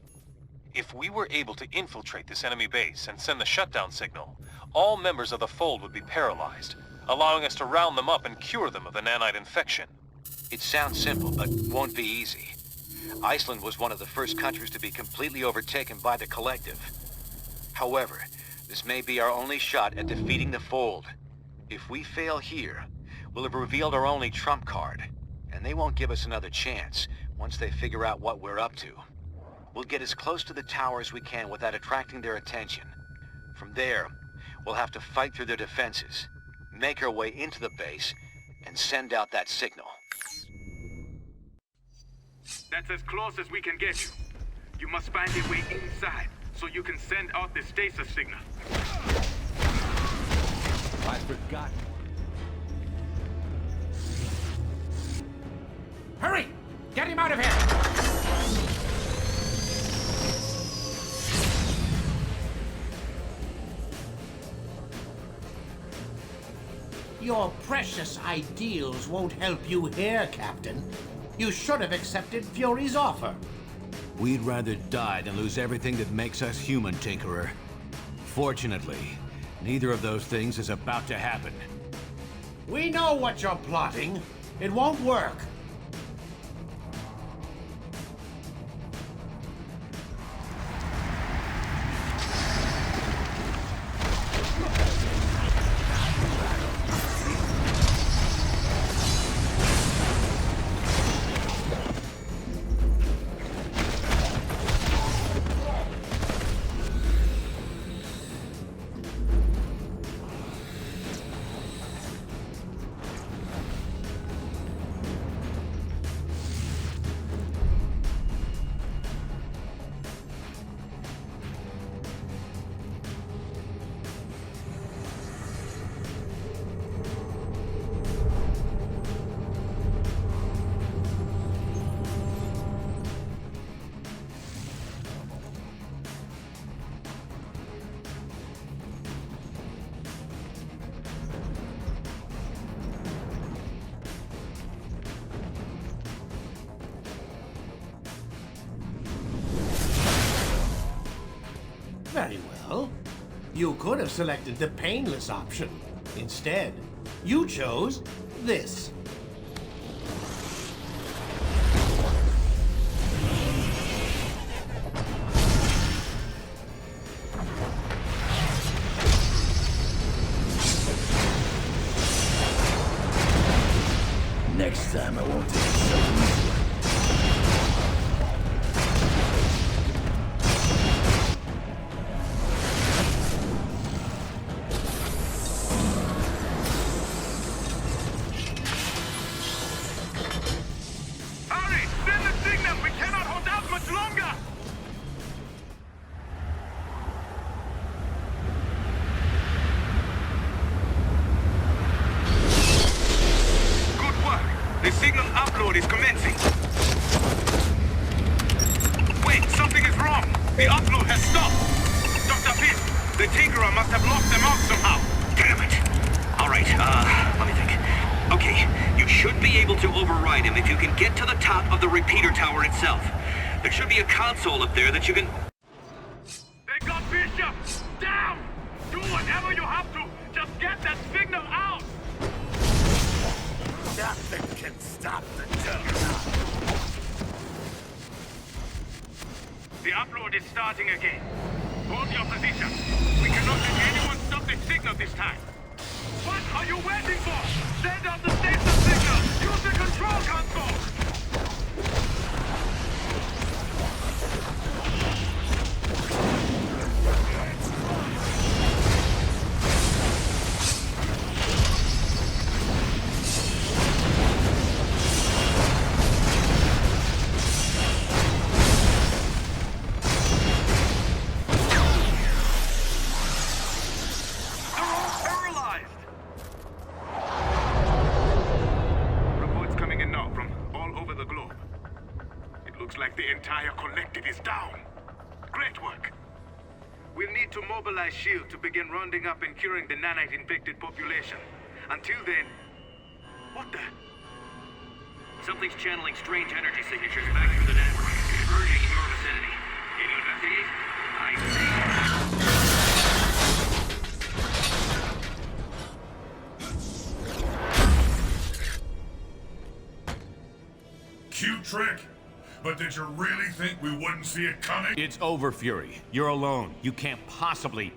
If we were able to infiltrate this enemy base and send the shutdown signal, all members of the fold would be paralyzed, allowing us to round them up and cure them of the nanite infection. It sounds simple, but won't be easy. Iceland was one of the first countries to be completely overtaken by the Collective. However, this may be our only shot at defeating the Fold. If we fail here, we'll have revealed our only trump card, and they won't give us another chance once they figure out what we're up to. We'll get as close to the tower as we can without attracting their attention. From there, we'll have to fight through their defenses, make our way into the base, and send out that signal. That's as close as we can get you. You must find a way inside, so you can send out the stasis signal. I forgot. Hurry! Get him out of here! Your precious ideals won't help you here, Captain. You should have accepted Fury's offer. We'd rather die than lose everything that makes us human, Tinkerer. Fortunately, neither of those things is about to happen. We know what you're plotting. It won't work. Very well. You could have selected the painless option. Instead, you chose this. Next time I won't take it so easy. Hurry! Send the signal! We cannot hold out much longer! Good work! The signal upload is commencing. Wait, something is wrong! The upload has stopped! Dr. Pitt, the Tinkerer must have locked them out somehow! Damn it! Alright, let me think. Okay, you should be able to override him if you can get to the top of the repeater tower itself. There should be a console up there that you can... They got Bishop! Down! Do whatever you have to! Just get that signal out! Nothing can stop the Juggernaut. The upload is starting again. Hold your position. We cannot let anyone stop the signal this time. What are you waiting for? Send out the station signal! Use the control console! They're all paralyzed! coming in now from all over the globe. It looks like the entire collective is down. Great work. We'll need to mobilize S.H.I.E.L.D. to begin rounding up and curing the nanite-infected population. Until then... What the... Something's channeling strange energy signatures back through the network, converging in your vicinity. Can you investigate? Cute trick, but did you really think we wouldn't see it coming? It's over, Fury. You're alone. You can't possibly...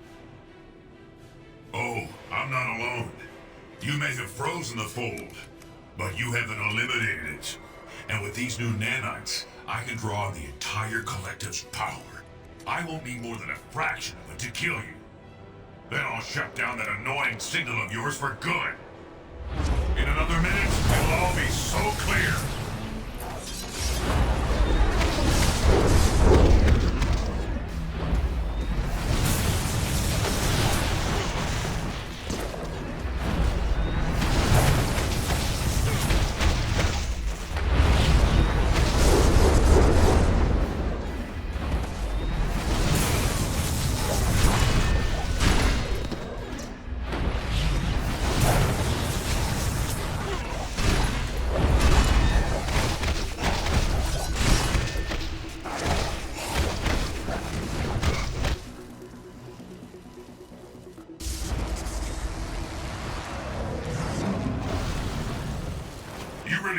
Oh, I'm not alone. You may have frozen the fold, but you haven't eliminated it. And with these new nanites, I can draw on the entire collective's power. I won't need more than a fraction of it to kill you. Then I'll shut down that annoying signal of yours for good. In another minute, it'll all be so clear.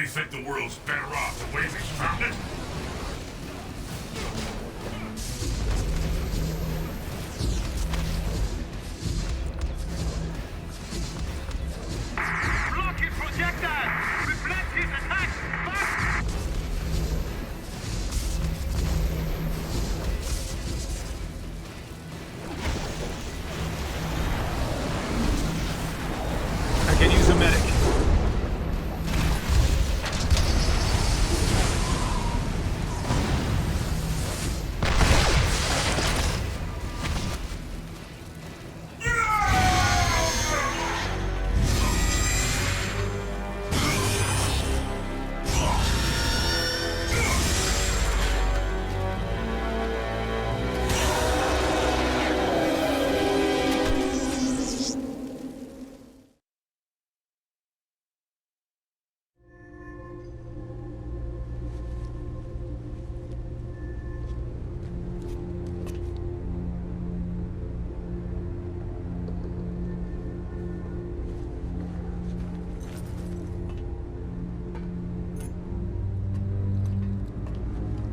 Think the world's better off the way we found it? Block his projectile! Reflect his attack! Fast! I can use a medic.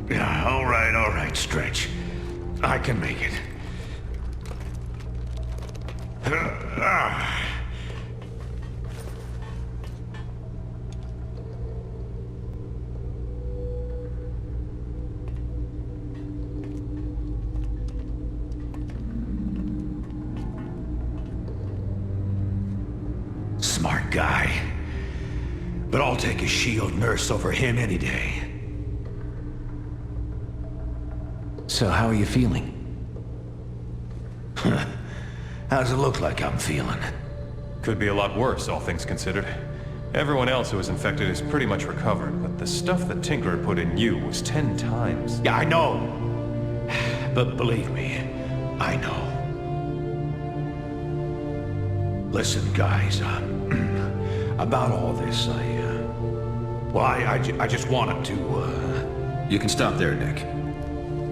Yeah, all right, Stretch. I can make it. Smart guy. But I'll take a S.H.I.E.L.D. nurse over him any day. So how are you feeling? How does it look like I'm feeling? Could be a lot worse, all things considered. Everyone else who was infected is pretty much recovered, but the stuff that Tinker put in you was 10 times. Yeah, I know. But believe me, I know. Listen, guys, about all this, I just wanted to, You can stop there, Nick.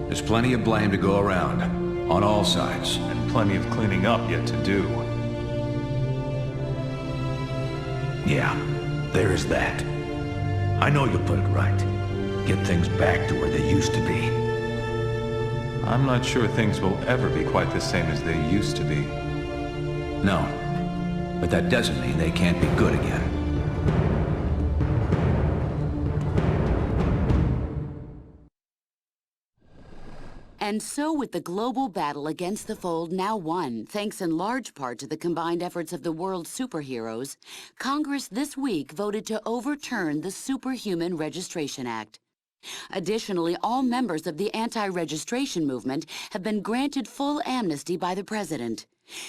There's plenty of blame to go around, on all sides. And plenty of cleaning up yet to do. Yeah, there is that. I know you'll put it right. Get things back to where they used to be. I'm not sure things will ever be quite the same as they used to be. No, but that doesn't mean they can't be good again. And so with the global battle against the Fold now won, thanks in large part to the combined efforts of the world's superheroes, Congress this week voted to overturn the Superhuman Registration Act. Additionally, all members of the anti-registration movement have been granted full amnesty by the president.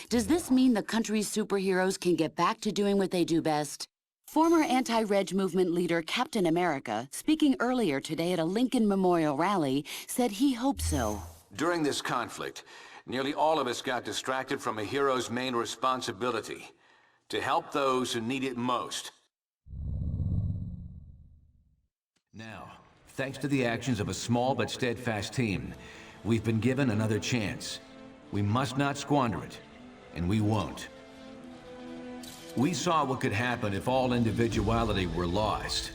Does this mean the country's superheroes can get back to doing what they do best? Former anti-reg movement leader Captain America, speaking earlier today at a Lincoln Memorial rally, said he hopes so. During this conflict, nearly all of us got distracted from a hero's main responsibility, to help those who need it most. Now, thanks to the actions of a small but steadfast team, we've been given another chance. We must not squander it, and we won't. We saw what could happen if all individuality were lost.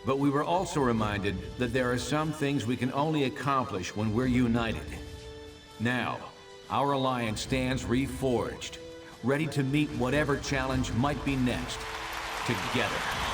But we were also reminded that there are some things we can only accomplish when we're united. Now, our alliance stands reforged, ready to meet whatever challenge might be next, together.